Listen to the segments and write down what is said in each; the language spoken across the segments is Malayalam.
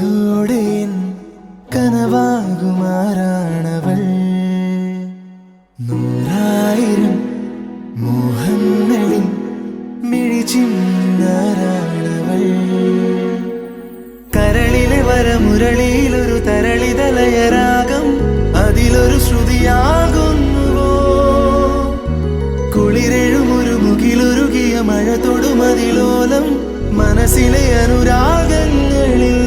കണ്ണുകളോടെ കനവാകുമാറാണവൾ. 100,000 മോഹങ്ങളിൽ മിഴിച്ചിന്നാരാണവൾ. കരളിലെ വരമുരളിയിലൊരു തരളിതലയരാഗം, അതിലൊരു ശ്രുതിയാകുന്നുവോ? കുളിരെഴുമൊരു മുകിലൊരുകിയ മഴ തൊടുമതിലോലം മനസ്സിലെ അനുരാഗങ്ങളിൽ.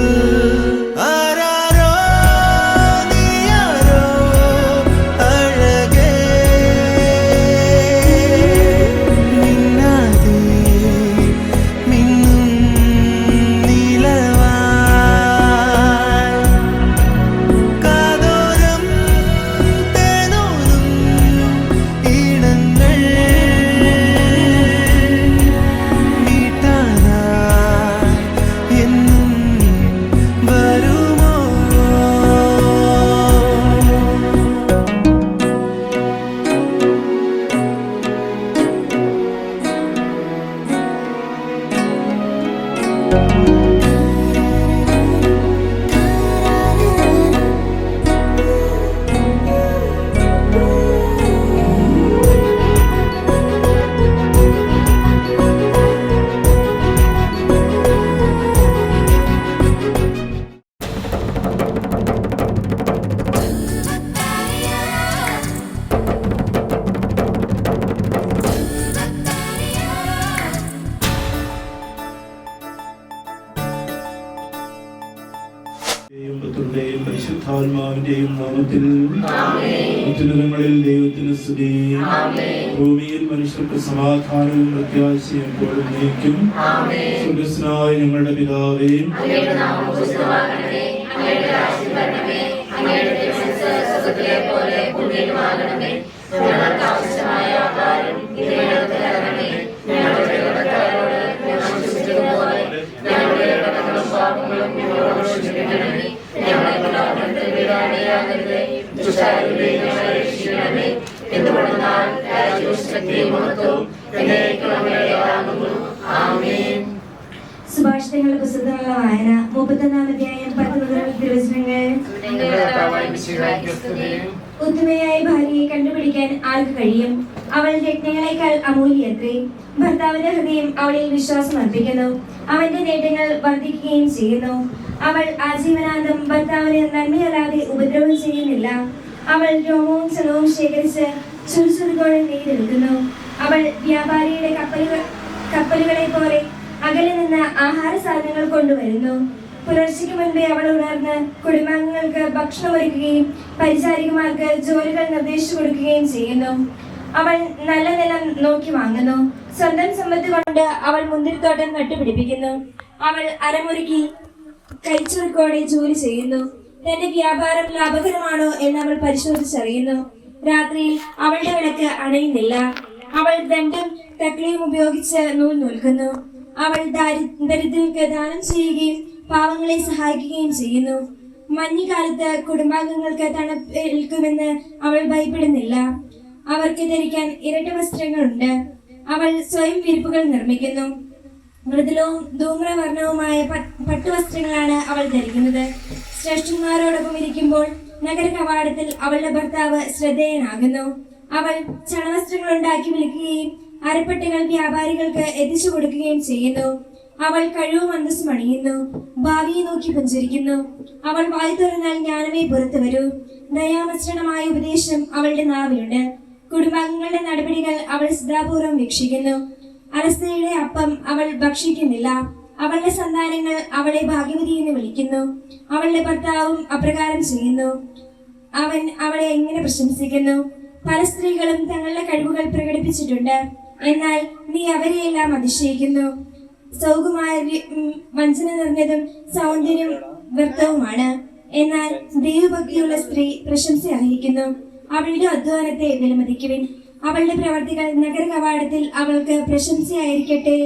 പരിശുദ്ധാത്മാവിന്റെയും നാമത്തിൽ ഉന്നതങ്ങളിൽ ദൈവത്തിന് സ്തുതി. ഭൂമിയിൽ മനുഷ്യർക്ക് സമാധാനവും പ്രത്യാശയും എപ്പോഴും നയിക്കും. സ്വർഗ്ഗസ്ഥനായ ഞങ്ങളുടെ പിതാവേ, സുഭാഷിതങ്ങളുടെ പുസ്തകത്തിലുള്ള വായന 31-ാം അധ്യായം 10 മുതലുള്ള തിരുവചനങ്ങൾ. ഉത്തമയായ ഭാര്യയെ കണ്ടുപിടിക്കാൻ ആർക്ക് കഴിയും? അവൾ രത്നങ്ങളെക്കാൾ അമൂല്യത്രേ. ഭർത്താവിന്റെ ഹൃദയം അവളിൽ വിശ്വാസം അർപ്പിക്കുന്നു, അവന്റെ നേട്ടങ്ങൾ വർദ്ധിക്കുകയും ചെയ്യുന്നു. അവൾ ആജീവനാന്തം ഭർത്താവിന് നന്മയല്ലാതെ ഉപദ്രവം ചെയ്യുന്നില്ല. അവൾ രോമവും ചലവും ശേഖരിച്ച് ചുറുചുറുക്കോടെ നെയ്തെടുക്കുന്നു. അവൾ വ്യാപാരിയുടെ കപ്പലുകളെ പോലെ അകലെ നിന്ന് ആഹാര സാധനങ്ങൾ കൊണ്ടുവരുന്നു. പുലർച്ചയ്ക്ക് മുൻപേ അവൾ ഉണർന്ന് കുടുംബാംഗങ്ങൾക്ക് ഭക്ഷണം ഒരുക്കുകയും പരിചാരികമാർക്ക് ജോലികൾ നിർദ്ദേശിച്ചു കൊടുക്കുകയും ചെയ്യുന്നു. അവൾ നല്ല നിലം നോക്കി വാങ്ങുന്നു. സ്വന്തം സമ്പത്ത് കൊണ്ട് അവൾ മുന്തിരിത്തോട്ടം നട്ടുപിടിപ്പിക്കുന്നു. അവൾ അരമുറുക്കി കൈച്ചുറുക്കോടെ ജോലി ചെയ്യുന്നു. തന്റെ വ്യാപാരം ലാഭകരമാണോ എന്ന് അവൾ പരിശോധിച്ചറിയുന്നു. രാത്രിയിൽ അവളുടെ വിളക്ക് അണയുന്നില്ല. അവൾ ദണ്ഡും തക്ലിയും ഉപയോഗിച്ച് നൂൽ നൂൽക്കുന്നു. അവൾ ദരിദ്രർക്ക് ദാനം ചെയ്യുകയും പാവങ്ങളെ സഹായിക്കുകയും ചെയ്യുന്നു. മഞ്ഞുകാലത്ത് കുടുംബാംഗങ്ങൾക്ക് തണുപ്പേൽക്കുമെന്ന് അവൾ ഭയപ്പെടുന്നില്ല. അവർക്ക് ധരിക്കാൻ ഇരട്ട വസ്ത്രങ്ങളുണ്ട്. അവൾ സ്വയം വിരിപ്പുകൾ നിർമ്മിക്കുന്നു. മൃദുലവും ധൂമ്രവർണ്ണവുമായ പട്ടുവസ്ത്രങ്ങളാണ് അവൾ ധരിക്കുന്നത്. ശ്രേഷ്ഠന്മാരോടൊപ്പം ഇരിക്കുമ്പോൾ നഗര കവാടത്തിൽ അവളുടെ ഭർത്താവ് ശ്രദ്ധേയനാകുന്നു. അവൾ ചണവസ്ത്രങ്ങൾ ഉണ്ടാക്കി വിൽക്കുകയും അരപ്പട്ടകൾ വ്യാപാരികൾക്ക് എത്തിച്ചു കൊടുക്കുകയും ചെയ്യുന്നു. അവൾ കഴിവും അന്തസ്സും അണിയുന്നു, ഭാവിയെ നോക്കി പുഞ്ചിരിക്കുന്നു. അവൾ വായു തുറന്നാൽ ജ്ഞാനമേ പുറത്തു വരൂ. ദയാമിശ്രണമായ ഉപദേശം അവളുടെ നാവിലുണ്ട്. കുടുംബാംഗങ്ങളുടെ നടപടികൾ അവൾ ശ്രദ്ധാപൂർവം വീക്ഷിക്കുന്നു. അലസതയുടെ അപ്പം അവൾ ഭക്ഷിക്കുന്നില്ല. അവളുടെ സന്താനങ്ങൾ അവളെ ഭാഗ്യവതി എന്ന് വിളിക്കുന്നു. അവളുടെ ഭർത്താവും അപ്രകാരം ചെയ്യുന്നു. അവൻ അവളെ എങ്ങനെ പ്രശംസിക്കുന്നു. പല സ്ത്രീകളും തങ്ങളുടെ കഴിവുകൾ പ്രകടിപ്പിച്ചിട്ടുണ്ട്, എന്നാൽ നീ അവരെയെല്ലാം അതിശയിക്കുന്നു. സൗകുമാര്യം വഞ്ചന നിറഞ്ഞതും സൗന്ദര്യം വ്യർത്ഥവുമാണ്, എന്നാൽ ദൈവഭക്തിയുള്ള സ്ത്രീ പ്രശംസ അർഹിക്കുന്നു. അവളുടെ അധ്വാനത്തെ വിലമതിക്കുവിൻ. അവളുടെ പ്രവർത്തികൾ നഗര കവാടത്തിൽ അവൾക്ക് പ്രശംസയായിരിക്കട്ടെ.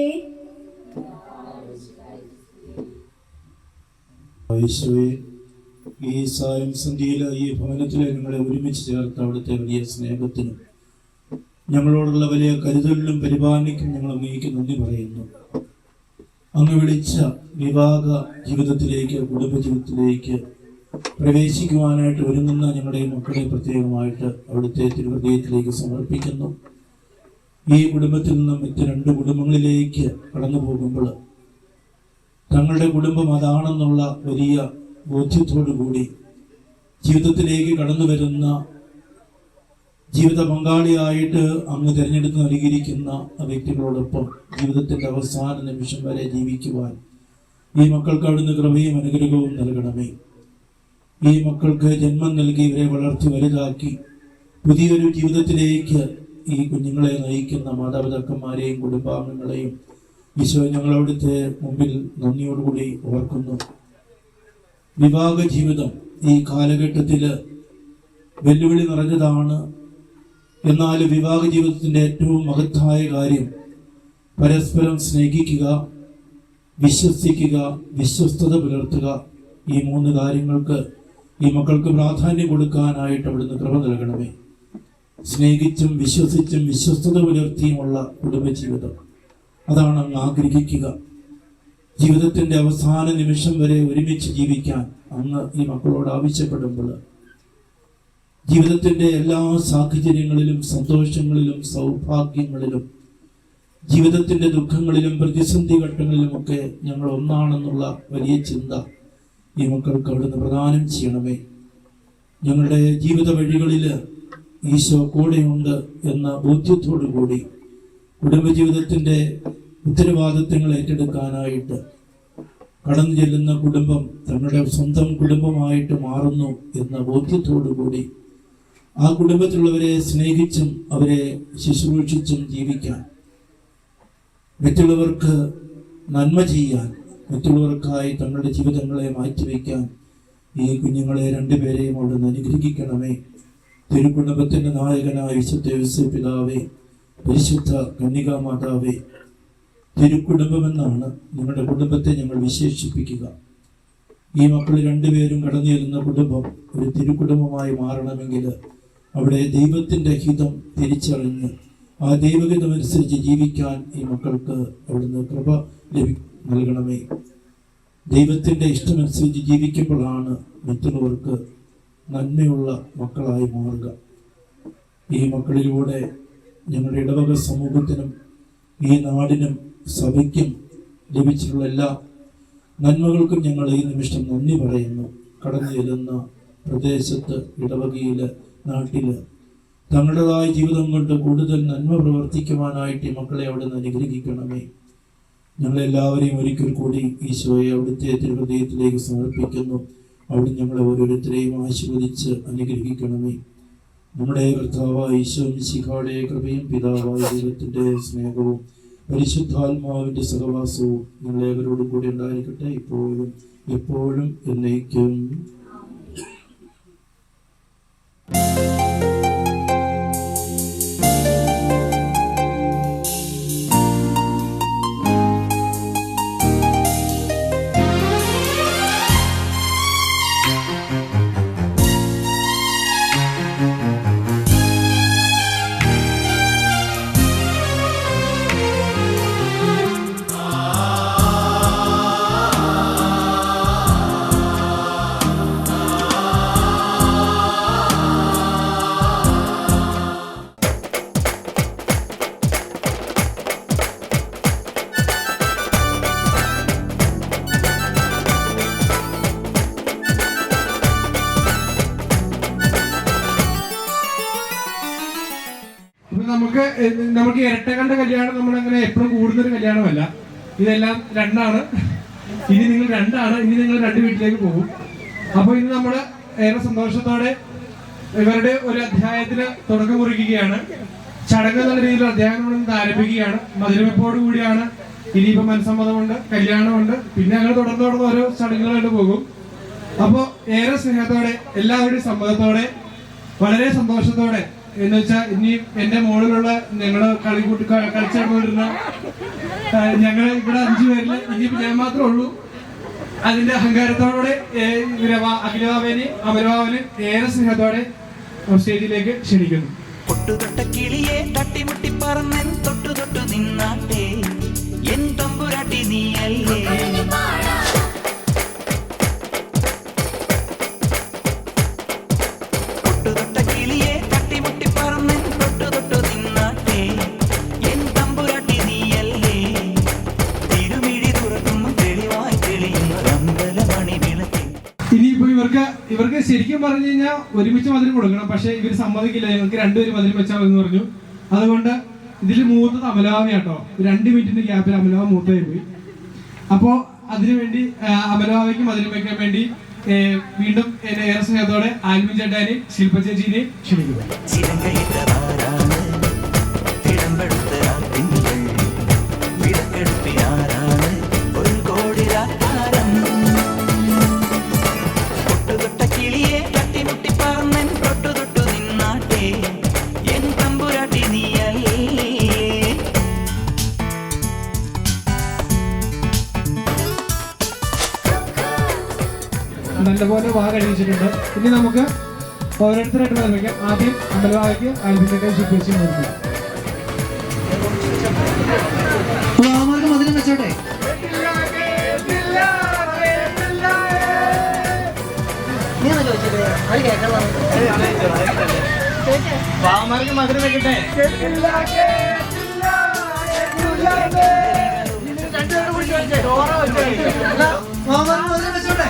ഈ സായം സന്ധ്യയിലെ ഈ ഭവനത്തിലെ ഞങ്ങളെ ഒരുമിച്ച് ചേർത്ത് അവിടുത്തെ വലിയ സ്നേഹത്തിനും ഞങ്ങളോടുള്ള വലിയ കരുതലിനും പരിപാലനയ്ക്കും ഞങ്ങൾ അങ്ങേക്ക് നന്ദി പറയുന്നു. അങ്ങ് വിളിച്ച വിവാഹ ജീവിതത്തിലേക്ക്, കുടുംബജീവിതത്തിലേക്ക് പ്രവേശിക്കുവാനായിട്ട് ഒരുങ്ങുന്ന ഞങ്ങളുടെ മക്കളെ പ്രത്യേകമായിട്ട് അവിടുത്തെ തിരുഹൃദയത്തിലേക്ക് സമർപ്പിക്കുന്നു. ഈ കുടുംബത്തിൽ നിന്നും മറ്റ് 2 കുടുംബങ്ങളിലേക്ക് കടന്നു പോകുമ്പോൾ തങ്ങളുടെ കുടുംബം അതാണെന്നുള്ള വലിയ ബോധ്യത്തോടു കൂടി ജീവിതത്തിലേക്ക് കടന്നു വരുന്ന ജീവിത പങ്കാളിയായിട്ട് അങ്ങ് തിരഞ്ഞെടുത്ത് നൽകിയിരിക്കുന്ന വ്യക്തികളോടൊപ്പം ജീവിതത്തിൻ്റെ അവസാന നിമിഷം വരെ ജീവിക്കുവാൻ ഈ മക്കൾക്ക് അവിടുന്ന് കൃപയും അനുഗ്രഹവും നൽകണമേ. ഈ മക്കൾക്ക് ജന്മം നൽകി ഇവരെ വളർത്തി വലുതാക്കി പുതിയൊരു ജീവിതത്തിലേക്ക് ഈ കുഞ്ഞുങ്ങളെ നയിക്കുന്ന മാതാപിതാക്കന്മാരെയും കുടുംബാംഗങ്ങളെയും ഈശോ ഞങ്ങളവിടുത്തെ മുമ്പിൽ നന്ദിയോടുകൂടി ഓർക്കുന്നു. വിവാഹ ജീവിതം ഈ കാലഘട്ടത്തിൽ വെല്ലുവിളി നിറഞ്ഞതാണ്. എന്നാൽ വിവാഹ ജീവിതത്തിൻ്റെ ഏറ്റവും മഹത്തായ കാര്യം പരസ്പരം സ്നേഹിക്കുക, വിശ്വസിക്കുക, വിശ്വസ്തത പുലർത്തുക. ഈ 3 കാര്യങ്ങൾക്ക് ഈ മക്കൾക്ക് പ്രാധാന്യം കൊടുക്കാനായിട്ട് അവിടുന്ന് കൃപ നൽകണമേ. സ്നേഹിച്ചും വിശ്വസിച്ചും വിശ്വസ്തത പുലർത്തിയുമുള്ള കുടുംബജീവിതം, അതാണ് അങ്ങ് ആഗ്രഹിക്കുക. ജീവിതത്തിൻ്റെ അവസാന നിമിഷം വരെ ഒരുമിച്ച് ജീവിക്കാൻ അങ്ങ് ഈ മക്കളോട് ആവശ്യപ്പെടുമ്പോൾ ജീവിതത്തിൻ്റെ എല്ലാ സാഹചര്യങ്ങളിലും സന്തോഷങ്ങളിലും സൗഭാഗ്യങ്ങളിലും ജീവിതത്തിൻ്റെ ദുഃഖങ്ങളിലും പ്രതിസന്ധി ഘട്ടങ്ങളിലുമൊക്കെ ഞങ്ങൾ ഒന്നാണെന്നുള്ള വലിയ ചിന്ത ഈ മക്കൾക്ക് അവിടുന്ന് പ്രദാനം ചെയ്യണമേ. ഞങ്ങളുടെ ജീവിത വഴികളിൽ ഈശോ കൂടെയുണ്ട് എന്ന ബോധ്യത്തോടു കൂടി കുടുംബജീവിതത്തിൻ്റെ ഉത്തരവാദിത്തങ്ങൾ ഏറ്റെടുക്കാനായിട്ട് കടന്നു ചെല്ലുന്ന കുടുംബം തങ്ങളുടെ സ്വന്തം കുടുംബമായിട്ട് മാറുന്നു എന്ന ബോധ്യത്തോടു കൂടി ആ കുടുംബത്തിലുള്ളവരെ സ്നേഹിച്ചും അവരെ ശുശ്രൂഷിച്ചും ജീവിക്കാൻ, മറ്റുള്ളവർക്ക് നന്മ ചെയ്യാൻ, മറ്റുള്ളവർക്കായി തങ്ങളുടെ ജീവിതങ്ങളെ മാറ്റിവെക്കാൻ ഈ കുഞ്ഞുങ്ങളെ 2 പേരെയും അവിടുന്ന് അനുഗ്രഹിക്കണമേ. തിരുക്കുടുംബത്തിൻ്റെ നായകനായ വിശുദ്ധ യോസേപ്പ് പിതാവേ, പരിശുദ്ധ കന്യകാ മാതാവേ, തിരുക്കുടുംബമെന്നാണ് നിങ്ങളുടെ കുടുംബത്തെ ഞങ്ങൾ വിശേഷിപ്പിക്കുക. ഈ മക്കൾ 2 പേരും കടന്നു ചെല്ലുന്ന കുടുംബം ഒരു തിരുക്കുടുംബമായി മാറണമെങ്കിൽ അവിടെ ദൈവത്തിൻ്റെ ഹിതം തിരിച്ചറിഞ്ഞ് ആ ദൈവഹിതമനുസരിച്ച് ജീവിക്കാൻ ഈ മക്കൾക്ക് അവിടുന്ന് കൃപ നൽകണമേ. ദൈവത്തിൻ്റെ ഇഷ്ടമനുസരിച്ച് ജീവിക്കുമ്പോഴാണ് മറ്റുള്ളവർക്ക് നന്മയുള്ള മക്കളായി മാറുക. ഈ മക്കളിലൂടെ ഞങ്ങളുടെ ഇടവക സമൂഹത്തിനും ഈ നാടിനും സഭയ്ക്കും ലഭിച്ചിട്ടുള്ള എല്ലാ നന്മകൾക്കും ഞങ്ങൾ ഈ നിമിഷം നന്ദി പറയുന്നു. കടന്നു ചെല്ലുന്ന പ്രദേശത്ത്, ഇടവകയിൽ, നാട്ടിൽ തങ്ങളുടേതായ ജീവിതം കൊണ്ട് കൂടുതൽ നന്മ പ്രവർത്തിക്കുവാനായിട്ട് ഈ മക്കളെ അവിടുന്ന് അനുഗ്രഹിക്കണമേ. ഞങ്ങളെല്ലാവരെയും ഒരിക്കൽ കൂടി ഈശോയെ അവിടുത്തെ തിരുഹൃദയത്തിലേക്ക് സമർപ്പിക്കുന്നു. അവിടെ ഞങ്ങളെ ഓരോരുത്തരെയും ആശീർവദിച്ച് അനുഗ്രഹിക്കണമേ. നമ്മുടെ കർത്താവായ ഈശോ മിശിഹായുടെ കൃപയും പിതാവായ ദൈവത്തിൻ്റെ സ്നേഹവും പരിശുദ്ധാത്മാവിൻ്റെ സഹവാസവും നിങ്ങളേവരോടും കൂടി ഉണ്ടായിരിക്കട്ടെ, ഇപ്പോഴും എപ്പോഴും എന്നേക്കും. നമുക്ക് ഇരട്ടകളുടെ കല്യാണം നമ്മളങ്ങനെ എപ്പോഴും കൂടുന്നൊരു കല്യാണമല്ല. ഇതെല്ലാം 2 ആണ്. ഇനി നിങ്ങൾ 2 ആണ്. ഇനി നിങ്ങൾ 2 വീട്ടിലേക്ക് പോകും. അപ്പോൾ ഇന്ന് നമ്മൾ ഏറെ സന്തോഷത്തോടെ ഇവരുടെ ഒരു അധ്യായത്തിന് തുടക്കം കുറിക്കുകയാണ്. ചടങ്ങ് എന്നുള്ള രീതിയിൽ അധ്യായം നമ്മൾ ആരംഭിക്കുകയാണ്. മധുരവെപ്പോട് കൂടിയാണ്. ഇനിയിപ്പോൾ മനസ്സമ്മതമുണ്ട്, കല്യാണമുണ്ട്, പിന്നെ അങ്ങനെ തുടർന്ന് ഓരോ ചടങ്ങുകളായിട്ട് പോകും. അപ്പോൾ ഏറെ സ്നേഹത്തോടെ, എല്ലാവരുടെയും സമ്മതത്തോടെ, വളരെ സന്തോഷത്തോടെ, എന്ന് വെച്ചാൽ ഇനി എന്റെ മോളിലുള്ള ഞങ്ങള് കളിച്ചിരുന്ന ഞങ്ങൾ ഇവിടെ 5 പേരില് ഇനിയിപ്പോ ഞാൻ മാത്രമേ ഉള്ളൂ. അതിന്റെ അഹങ്കാരത്തോടെ അഖിലഭാവേനെ അമരഭാവന് ഏറെ സ്നേഹത്തോടെ സ്റ്റേജിലേക്ക് ക്ഷണിക്കുന്നു. പൊട്ടുതൊട്ട കിളിയെ തട്ടിമുട്ടി പറന്നൻ തൊട്ടു തൊട്ടു നിന്നാട്ടെ എൻ തമ്പു തമ്പുരാട്ടി നീയല്ലേ തൊട്ടുതൊട്ട കിളിയെ തട്ടിമുട്ടി പറന്ന് തൊട്ടു തൊട്ടു നിന്നാട്ടെ എൻ തമ്പുരാട്ടി നീയല്ലേ തിരുമിഴി തുറക്കുമ്പോൾ തെളിവായി തെളിയുന്ന അമ്പലമണി വിളക്ക്. ഇനിയിപ്പോ ഇവർക്ക് ശരിക്കും പറഞ്ഞു കഴിഞ്ഞാൽ ഒരുമിച്ച് മധുരം കൊടുക്കണം, പക്ഷെ ഇവർ സമ്മതിക്കില്ല. ഞങ്ങൾക്ക് രണ്ടുപേരും മധുരം വെച്ചാൽ എന്ന് പറഞ്ഞു. അതുകൊണ്ട് ഇതിൽ മൂത്തത് അമലഭാവയാട്ടോ. 2 മിനിറ്റിന്റെ ഗ്യാപ്പിൽ അമലഭാവ മൂത്തതായി പോയി. അപ്പോ അതിനുവേണ്ടി അമലഭാവയ്ക്ക് മധുരം വെക്കാൻ വേണ്ടി വീണ്ടും ഏറെ സ്നേഹത്തോടെ ആൽവിൻ ചേട്ടാനെയും ശില്പ ചേച്ചീനെയും ക്ഷണിക്കുന്നു. നല്ലപോലെ വാ കഴിച്ചിട്ടുണ്ട്. ഇനി നമുക്ക് ഓരോരുത്തരായിട്ട് നിർമ്മിക്കാം. ആദ്യം അമലവായ്ക്ക് ആൽബിന്റെ ശുഭേച്ഛ നിർമ്മിക്കാം. മധുരം വെച്ചോട്ടെ. മധുരം വെക്കട്ടെ. മധുരം വെച്ചോട്ടെ.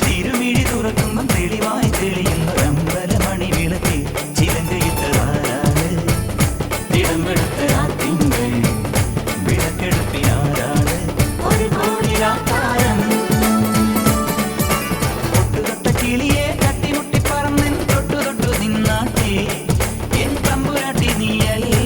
തിരുമിഴി തുറക്കുമ്പോൾ തെളിവായി തെളിയുന്ന അമ്പലമണി വിളക്ക് ചിലങ്കയിട്ടതാരാണ് തിടമ്പെടുത്ത ആ തിങ്കൾ വിളക്കെടുപ്പിനാരാണ് ഒരു കോടിരാത്താരം തൊട്ടുതൊട്ട കിളിയെ തട്ടിമുട്ടി പറന്ന് തൊട്ടു തൊട്ടു നിന്നാട്ടെ എൻ തമ്പുരാട്ടി നീയല്ലേ.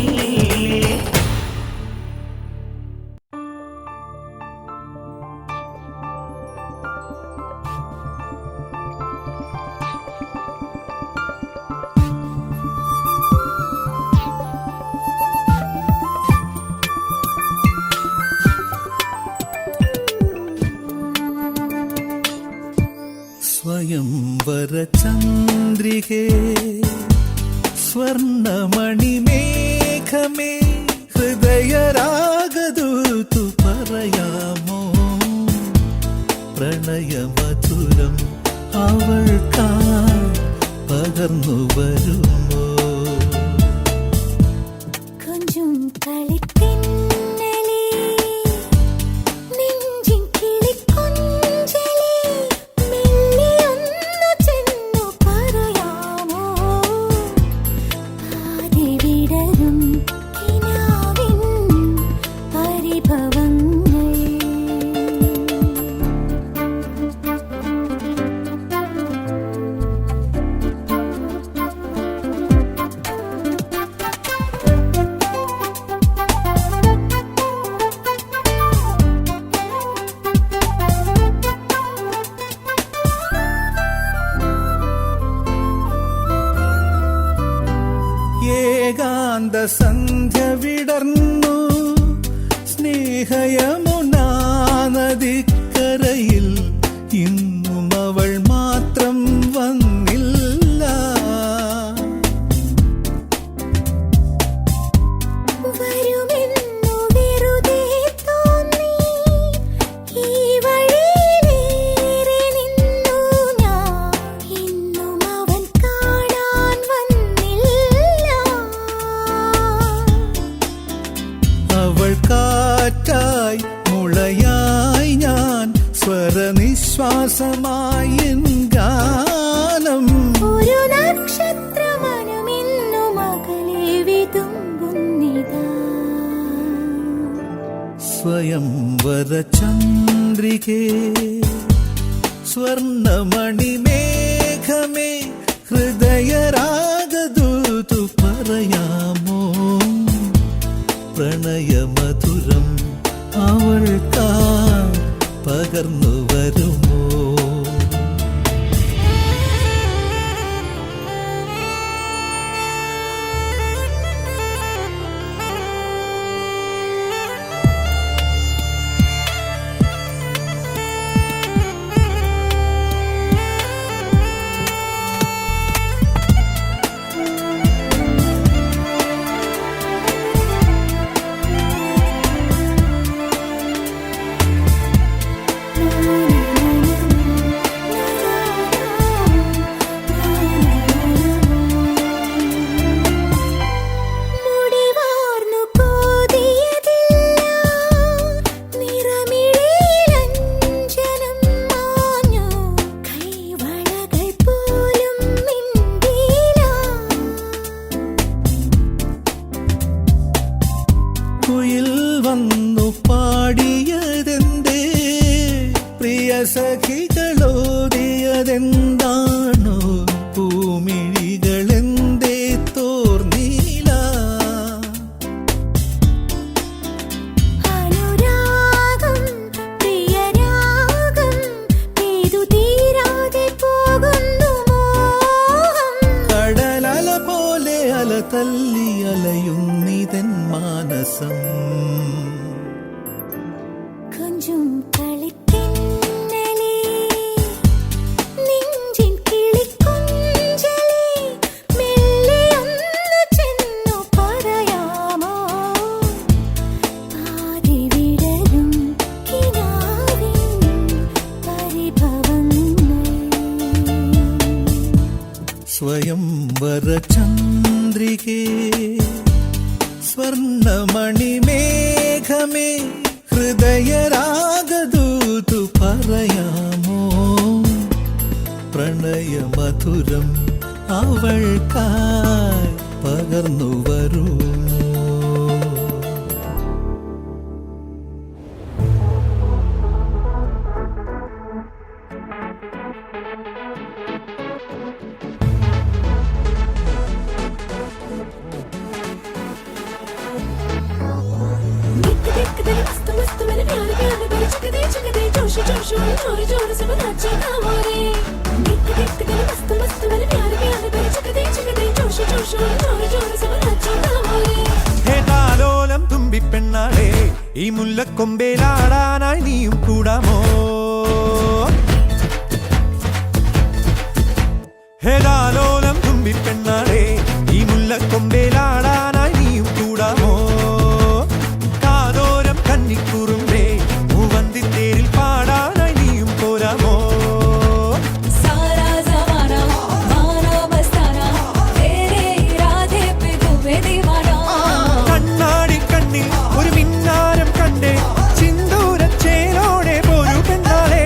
സ്വയംവര ചന്ദ്രികേ സ്വർണമണിമേഘമേ ഹൃദയരാഗദൂതു പറയാമോ പ്രണയമധുരം അവൾക്കായി പകർന്നു വരുമോ கொஞ்சம் களித்தின்னலே ശാന്തസന്ധ്യ വിടർന്നു സ്നേഹയമുനാ നദിക്കരയിൽ ഇന്നും അവൾ മാത്രം വന്നില്ല. വരുമെന്നു വെറുതെ തോന്നി ഈ വഴിയിലേറെ നിന്നു ഞാൻ. ഇന്നും അവൻ കാണാൻ വന്നില്ല. അവൾ കാറ്റായി മുളയായി ഞാൻ സ്വരനിശ്വാസമായി എൻ ഗാനം. ഒരു നക്ഷത്രമനമിന്നും അകലെ വിതുമ്പുന്നിതാ. സ്വയംവര ചന്ദ്രികേ സ്വർണമണിമേഘമേ ഹൃദയരാഗദൂതു പറയാമോ പ്രണയമധുരം അവൾക്കായി പകർന്നു വരുമോ. മുടിവാർന്നു കോതിയതില്ല. നിറമിഴിയിലഞ്ജനം മാഞ്ഞു. കൈവളകൾ പോലും മിണ്ടിയില്ല. കുയിൽ വന്നു പാടിയതെന്തേ പ്രിയ സഖികളോടിയതെന്താണോ പൂമിഴികളെന്തേ തോർന്നീല. അനുരാഗം പ്രിയരാഗം പെയ്തു തീരാതെ പോകുന്നു മോഹം. കടലല പോലെ അല തല്ലി അലയുന്നിതൻ മാനസം. കൊഞ്ചും കളിത്തെന്നലേ നെഞ്ചിൻ കിളിക്കൊഞ്ചലേ മെല്ലെ ഒന്ന് ചെന്നു പറയാമോ പാതി വിടരും കിനാവിൻ പരിഭവങ്ങൾ. സ്വയംവര ചന്ദ്രികേ സ്വർണമണിമേഘമേ ഹൃദയരാഗദൂതു പറയാമോ പ്രണയമധുരം അവൾക്കായി പകർന്നു വരുമോ. ഹേതാലോലം തുമ്പിപ്പെണ്ണാളെ ഈ മുല്ലക്കൊമ്പേലാടാനായി നീയും കൂടാമോ. ഹേതാലോലം തുമ്പിപ്പെണ്ണാളെ ഈ മുല്ലക്കൊമ്പേലാടാനായി നീയും കൂടാമോ. കാതോരം കന്നിക്കുറുമ്പേ മൂവന്തിത്തേരിൽ പാടാനായി നീയും പോരാമോ. കണ്ണാടി കണ്ണിൽ ഒരു മിന്നാരം കണ്ടേ ചിന്തൂരച്ചേലോടെ പോരു പെണ്ണാളെ.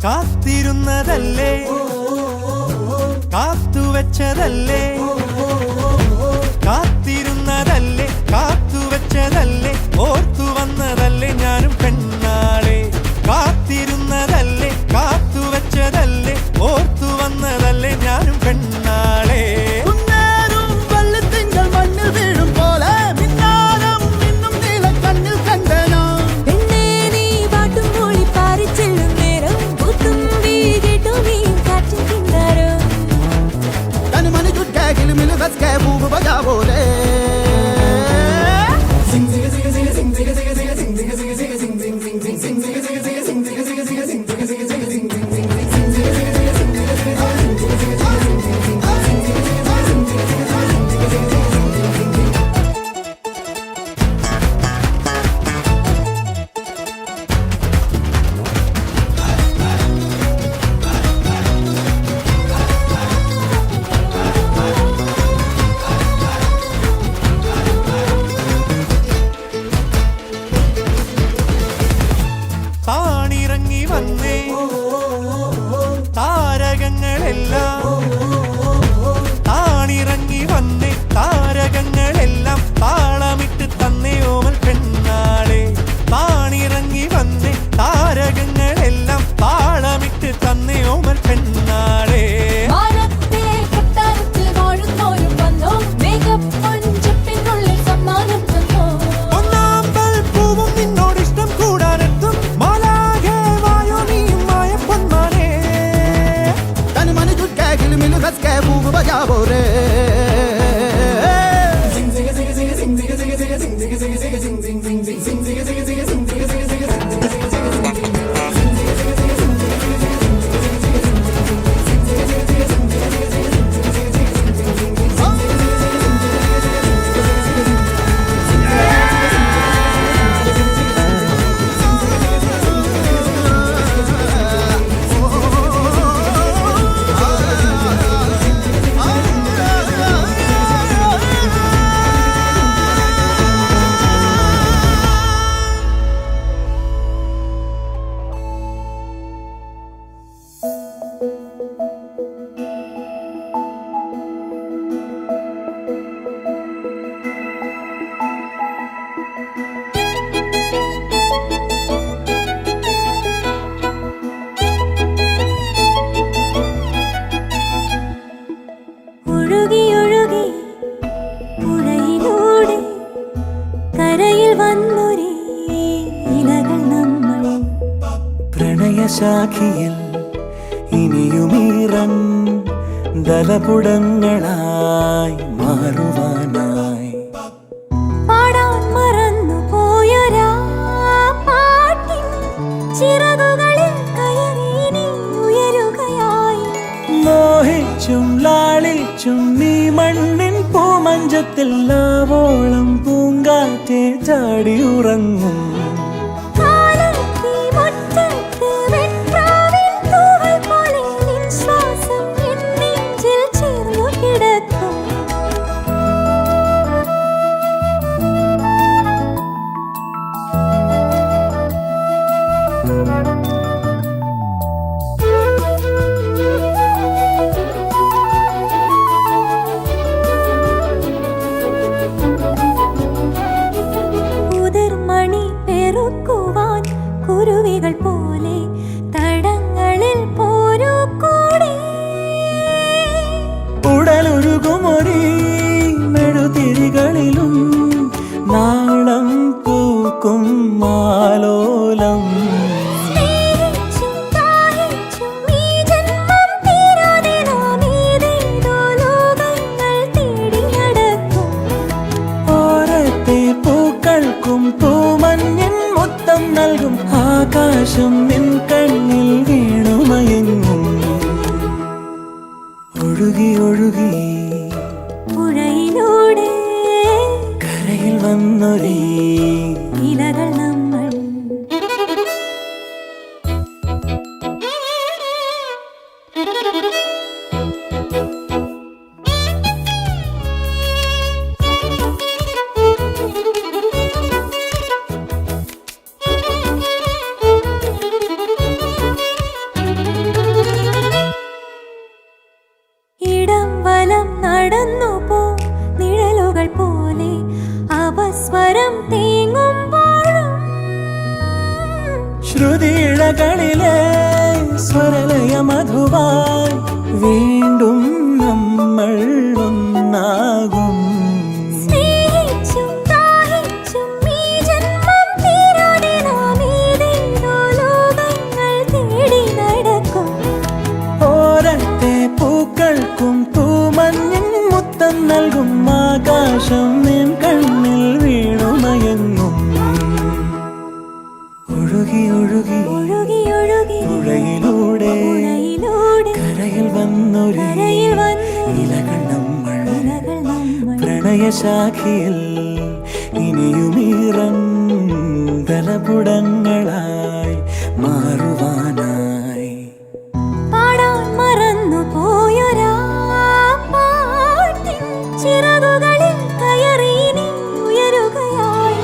കാത്തിരുന്നതല്ലേ കാത്തുവെച്ചതല്ലേ കാത്തിരുന്നതല്ലേ കാത്തുവെച്ചതല്ലേ ഓർത്തു വന്നതല്ലേ ഞാനും പെണ്ണാളെ കാത്തിരുന്നതല്ലേ കാത്തുവെച്ചതല്ലേ ഓർത്തു വന്നതല്ലേ ഞാനും പെണ്ണാളെ മണ്ണിൽ വീഴും പോലെ മിന്നാരം ഇന്നും നീല കണ്ണിൽ കണ്ടനോ പെണ്ണേ നീ പാട്ടും മൂളി പാറിച്ചെല്ലും നേരം പുത്തുമ്പി കേട്ടു നീ കാറ്റിൻ കിന്നാരോ തൻ മനി ചുറ്റേ കിളിമിൽ ബസ്കേ പൂവ് ബജാവോ रे സിംഗ് സിംഗ് സിംഗ് സിംഗ് സിംഗ് സിംഗ് സിംഗ് സിംഗ് സിംഗ് സിംഗ് സിംഗ് താണിറങ്ങി വന്നേ താരകങ്ങളെല്ലാം താണിറങ്ങി വന്നേ താരകങ്ങളെല്ലാം താളമിട്ട് തന്നേ ഓമൽ പെണ്ണാളെ താണിറങ്ങി വന്നേ താരകങ്ങളെല്ലാം താളമിട്ട് തന്നേ ഓമൽ പെണ്ണാളെ മാനത്തെ കൊട്ടാരത്തിൽ വാഴുന്നോരും വന്നോ മേഘപ്പൊഞ്ചപ്പിനുള്ളിൽ സമ്മാനം തന്നോ ഒന്നാമ്പൽ പൂവും നിന്നോടിഷ്ടം കൂടാനെത്തും മാലാഖേ വായോ നീയും മായപ്പൊന്മാനേ തൻ മനി ചുറ്റേ കിളിമിൽ ബസ്കേ പൂവ് ബജാവോ रे സിംഗ് സിംഗ് സിംഗ് സിംഗ് സിംഗ് സിംഗ് സിംഗ് സിംഗ് സിംഗ് സിംഗ് സിംഗ് സിംഗ് ഒഴുകി ഒഴുകി പുഴയിലൂടെ കരയിൽ വന്നൊരേ ഇലകൾ നമ്മൾ പ്രണയശാഖിയിൽ ഇനിയുമീറൻ ദലപുടങ്ങളായി മാറുവാനായി പാടാൻ മറന്നു പോയൊരാ പാട്ടിൻ ചിറകുകളിൽ കയറി നീ ഉയരുകയായി മോഹിച്ചും ലാളിച്ചും നീ മണ്ണിൻ പൂമഞ്ചത്തിൽ ആവോളം പൂങ്കാറ്റെ ചാടിയുറങ്ങും കാലത്തി മുറ്റത്ത് വെൺപ്രാവിൻ തൂവൽ പോലെ നിൻ ശ്വാസം എൻ നെഞ്ചിൽ ചേർന്നു കിടക്കും ഉതിർമണി പെറുക്കുവാൻ കുരുവികൾ പോലെ തടങ്ങളിൽ പോരൂ കൂടെ ഉടലൊഴുകുമൊരീ മെഴുതിരികളിലും നാളം പൂക്കും മാലോലം സ്നേഹിച്ചും ദാഹിച്ചും ഈ ജന്മം തീരാതെ നാം ഏതേതോ ലോകങ്ങൾ തേടി നടക്കും ഓരത്തെ പൂക്കൾക്കും പൂമഞ്ഞിൻ മുത്തം നൽകും ആകാശം നിൻ കണ്ണിൽ വീണുമയങ്ങും ഒഴുകി ഒഴുകി പുഴയിലൂടെ കരയിൽ വന്നൊരേ ഇലകൾ നമ്മൾ ശ്രുതിയിഴകളിലെ സ്വരലയ മധുവായി വീണ്ടും നമ്മൾ ഒന്നാകും. സ്നേഹിച്ചും ദാഹിച്ചും ഈ ജന്മം തീരാതെ നാം ഏതേതോ ലോകങ്ങൾ തേടി നടക്കും. ഓരത്തെ പൂക്കൾക്കും പൂമഞ്ഞിൻ മുത്തം നൽകും. ആകാശം നിൻ കണ്ണിൽ വീണുമയങ്ങും. ഒഴുകി ഒഴുകി ഒഴുകി ഒഴുകി പുഴയിലൂടെ പുഴയിലൂടെ കരയിൽ വന്നൊരു ഇലകൾ നമ്മൾ പ്രണയശാഖിയിൽ ഇനിയുമീറൻ തലപുടങ്ങളായി മാറുവാനായി. പാടാൻ മറന്നു പോയൊരാ പാട്ടിൻ ചിറകുകളിൽ കയറി നീ ഉയരുകയായി.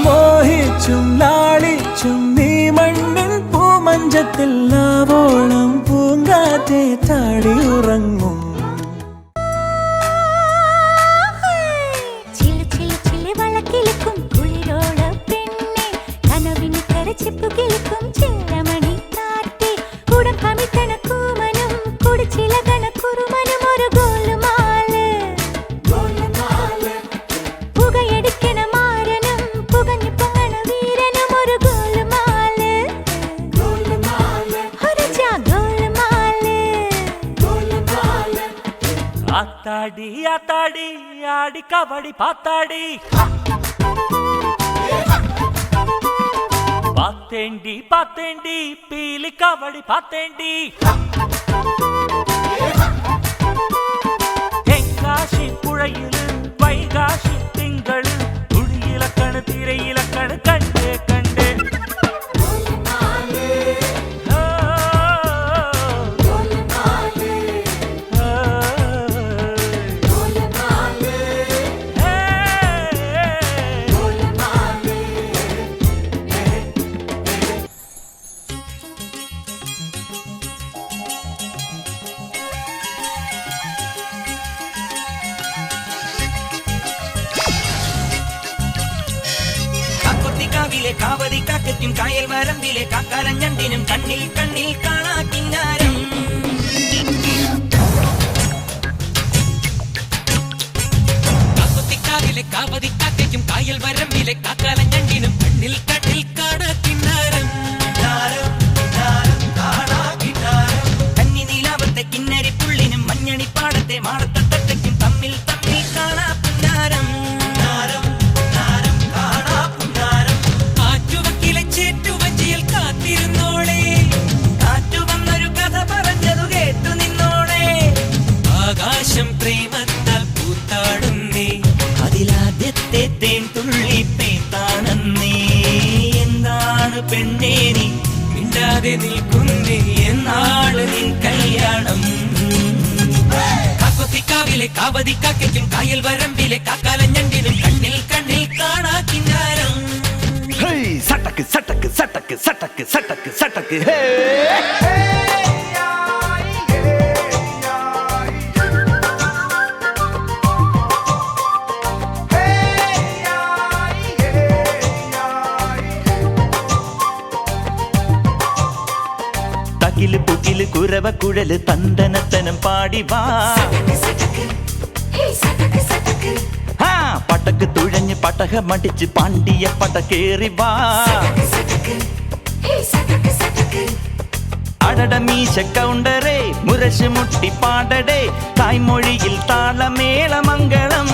മോഹിച്ചും ലാളിച്ചും നീ മണ്ണിൻ പൂമഞ്ചത്തിൽ ആവോളം പൂങ്കാറ്റെ താടി ഉറങ്ങും. ചില ചില ചില വളക്കിലുക്കും കുളിരോള പെണ്ണെ കനവിന് കരച്ചിപ്പു കിളിക്കും ചില്ലമണി കാറ്റേ കൂടം കമിത്തണ കൂമനും കുടിച്ചില കണക്കുറുമനും ഒരു ഗോലുമാല് പുകയടിക്കണ മാരനും പുകഞ്ഞു പൊങ്ങണ വീരനും ഒരു ഗോലുമാല് ഒരു ഗോലുമാല്. ആത്താടി ആത്താടി ആടി കബഡി പാത്താടി പാത്തേണ്ടി പാത്തേണ്ടി പീലി കബഡി പാത്തേണ്ടി തെങ്കാശി പുഴയില് വൈകാശി തിങ്കള് തുടിയിലക്കണ് തിരയിലക്കണ് കണ്ടേ കണ്ടേ. കാവിലെ കാവതി കാക്കയ്ക്കും കായൽ വരമ്പിലെ കാക്കാലഞ്ഞണ്ടിനും കണ്ണിൽ കണ്ണിൽ കാണാ കിന്നാരം. കാക്കുത്തിക്കാവിലെ കാവതി കാക്കയ്ക്കും കായൽ വരമ്പിലെ കാക്കാലഞ്ഞണ്ടിനും കണ്ണിൽ കണ്ണിൽ കാണാ കിന്നാരം. കന്നി നീലാവത്തെ കിന്നരി പുള്ളിനും മഞ്ഞണിപ്പാടത്തെ മാടത്തട്ടയ്ക്കും തമ്മിൽ തമ്മിൽ കാണാ പുന്നാരം. പ്രേമത്താൽ പൂത്താടുന്നേ അതിലാദ്യത്തെ തേൻ തുള്ളി പേത്താണെന്നേ. എന്താണ് പെണ്ണേ നീ മിണ്ടാതെ നിൽക്കുന്നേ എന്നാണ് നിൻ കല്യാണം. കാക്കൊത്തിക്കാവിലെ കാവതി കാക്കയ്ക്കും കായൽ വരമ്പിലെ കാക്കാലഞ്ഞണ്ടിനും കണ്ണിൽ കണ്ണിൽ കാണാ കിന്നാരം. സട്ടക്ക് സട്ടക്ക് സട്ടക്ക് സട്ടക്ക് സട്ടക്ക് സട്ടക്ക് ഹേ. തകില് പുകില് കുരവ കുഴല് തന്തനത്തനം പാടി വാ. പടക്ക് തുഴഞ്ഞ് പടക മടിച്ച് പാണ്ടിയ പടക്കേറി വാ. അടട മീശ കൗണ്ടറേ മുരശ് മുട്ടി പാടടേ തായ്മൊഴിയിൽ താളമേള മംഗളം.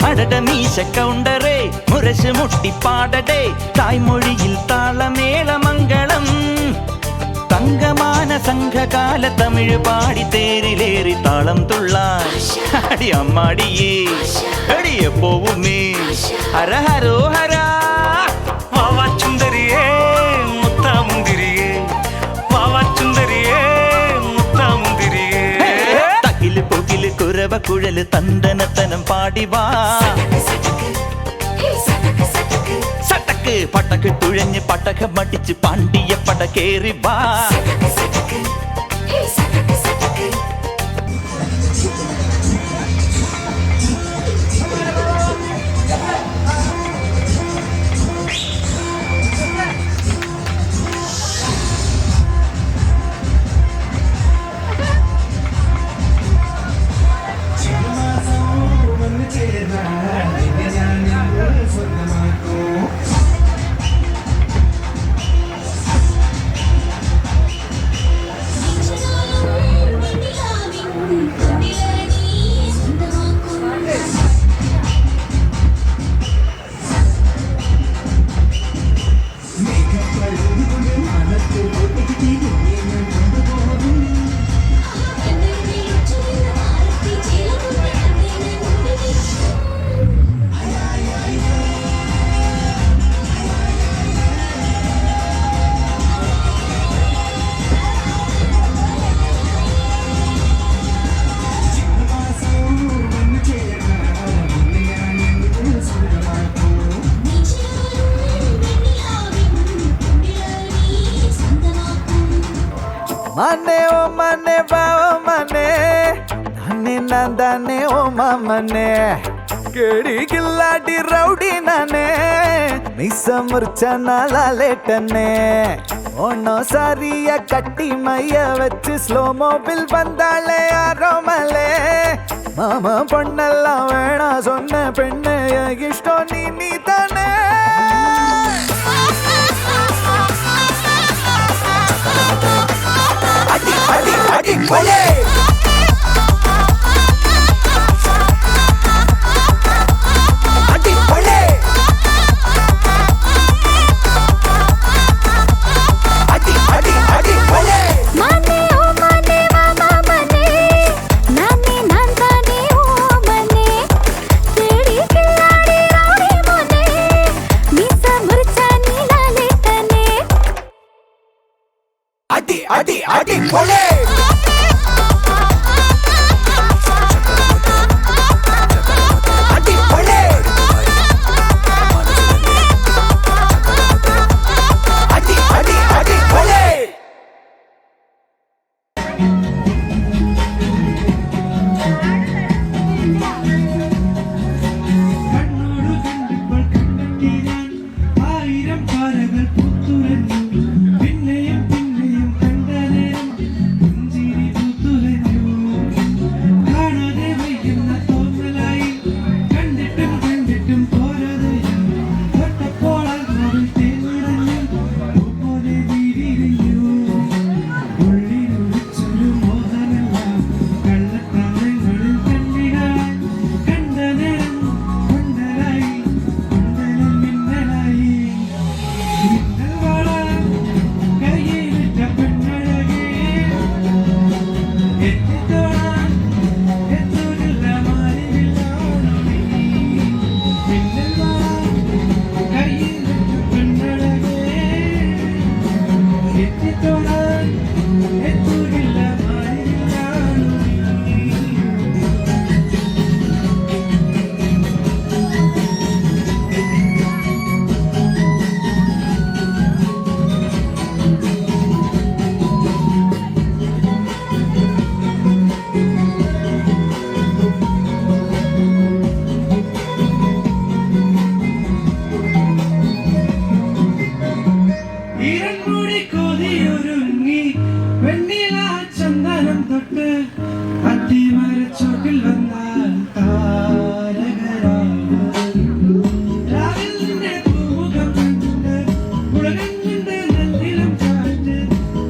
അടട മീശ കൗണ്ടറേ മുരശ് മുട്ടി പാടടേ തായ്മൊഴിയിൽ താളമേള മംഗളം. തങ്കമാന സംഘകാല തമിഴ് പാടി തേരിലേറി താളം തുള്ളാൻ അടി അമ്മാടിയേ അടിയ പോവുമേ ഹര ഹരോ ഹരാ. വാവാച്ചുന്തരിയേ മുത്താമുന്തിരിയേ വാവാച്ചുന്തരിയേ മുത്താമുന്തിരിയേ. തകില് പൊകില് കുരവ കുഴല് തന്തനത്തനം പാടി വാ. സട്ടക്ക് പടക്ക് തുഴഞ്ഞ് പടക മടിച്ച് പാണ്ടിയ പടക്കേറി വാ. മനെ ഓ മനെ വാ ഓ മനെ നന്നെ നന്ദനെ ഓ മനെ കേടി കില്ലാടി റൗഡി നനെ മിസ മുർച്ച നാലേട്ടനെ ഓണോ സാരിയ കട്ടി മയ്യ വെച്ച് സ്ലോ മോബിൽ വന്നാളെ ആരോമലേ മാമ പൊണ്ണെല്ലാം വേണ സൊന്ന പെണ്ണ് ഇഷ്ടോ നീ തന്നെ അടി അടി അടി കൊലേ അടി കൊലേ അടി അടി അടി കൊലേ മനെ ഓ മനെ മാമാ മനെ നാനെ നാന്താനെ ഓ മനെ തേടി കില്ലാടി റൗഡി മനെ മീസ മുർച്ച നീലാലേട്ടനെ അടി അടി അടി കൊലേ അടി കൊലേ അടി അടി അടി കൊലേ കണ്ണോട് കണ്ടപ്പോൾ കണ്ടെത്തി ഞാൻ ആയിരം പാറകൾ പൂത്തുലഞ്ഞു പിന്നെയും പിന്നെയും കണ്ട നേരം പുഞ്ചിരി പൂത്തുലഞ്ഞു കാണാതെ വയ്ക്കുന്ന തോന്നലായി കണ്ടിട്ടും കണ്ടിട്ടും പോരാതെ തൊട്ടപ്പോൾ ആത്മാവിൽ തേനിറഞ്ഞു പൂപോലെ വീരിഞ്ഞു ഉള്ളിലൊളിച്ചൊരു മോഹമെല്ലാം കള്ളത്താമങ്ങളിൽ കണ്ണികളായി കണ്ട നേരം കൊണ്ടലായി കൊണ്ടലിൽ മിന്നലായി മിന്നൽ വള കയ്യിലിട്ട പെണ്ണഴകേ എത്തിത്തോളാൻ എത്തുകില്ല മാറിവില്ലോണമേ മിന്നൽ വള കയ്യിലിട്ട പെണ്ണഴകേ എത്തിത്തോളാൻ എത്തുകില്ല മാറിവില്ലോണമേ ഈരൻമുടി കൊതിയൊരുങ്ങി വെണ്ണില ചന്ദനം തൊട്ട് അത്തിമരച്ചോട്ടിൽ വന്നാൽ താരകരാവ് രാവിൽ നിന്റെ പൂമുഖം കണ്ട് ഉലകഞ്ഞിന്റെ നെല്ലിലും കാറ്റ്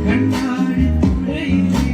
കണ്ണാടി തുഴയിലെ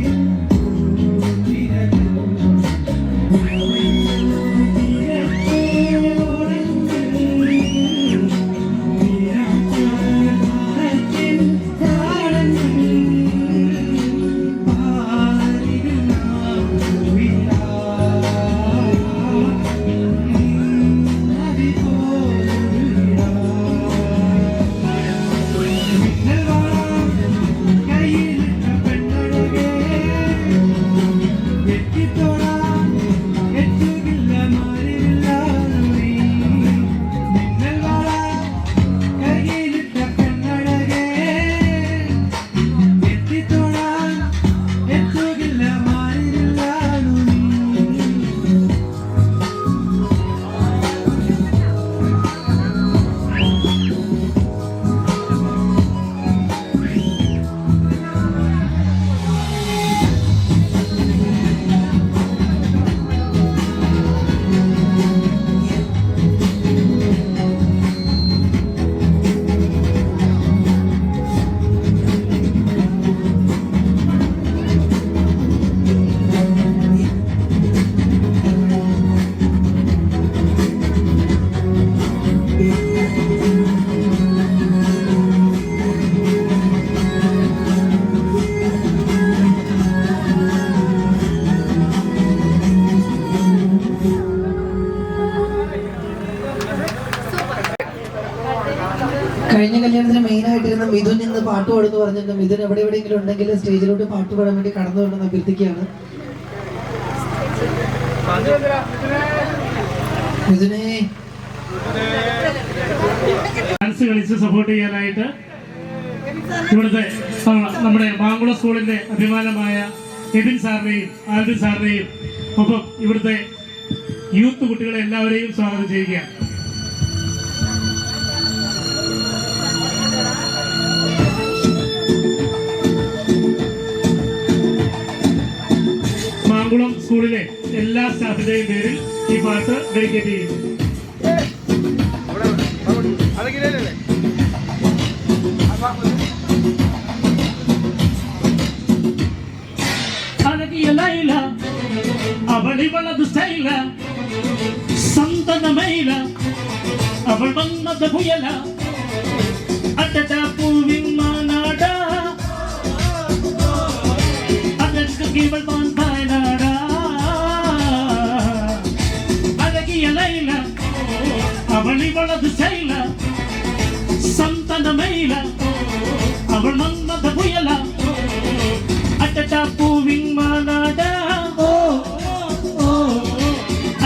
കഴിഞ്ഞ കല്യാണത്തിന് മെയിൻ ആയിട്ടിരുന്ന മിഥുൻ ഇന്ന് പാട്ട് പാടുന്നു പറഞ്ഞിട്ടുണ്ട്. മിഥുൻ എവിടെയെങ്കിലും ഉണ്ടെങ്കിൽ സ്റ്റേജിലോട്ട് പാട്ട് പാടാൻ വേണ്ടി കടന്നു കൊണ്ടെന്ന് അഭ്യർത്ഥിക്കുകയാണ്. മിഥുനെ ഡാൻസ് കളിച്ച് സപ്പോർട്ട് ചെയ്യാനായിട്ട് ഇവിടുത്തെ നമ്മുടെ മാങ്കുളം സ്കൂളിന്റെ അഭിമാനമായ എബിൻ സാറിനെയും ആൽബിൻ സാറിനെയും ഒപ്പം ഇവിടുത്തെ യൂത്ത് കുട്ടികളെ എല്ലാവരെയും സ്വാഗതം ചെയ്യുകയാണ്. മാങ്കുളം സ്കൂളിലെ എല്ലാ സ്റ്റാഫിന്റെയും പേരിൽ ഈ പാട്ട് ഡെഡിക്കേറ്റ് ചെയ്യുന്നു. അഴകിയ ലൈല അവളിവളത് സ്റ്റൈല സന്തനമൈല അവൾ വന്നത് പുയല അട്ട പൂവിൻ മാനാട അഴക് ഇവൾ മാനാട അഴകിയ ലൈല അവളിവളത് സ്റ്റൈല സന്തനമൈല അവൾ വന്നത് പുയല അട്ട പൂവിൻ മാനാട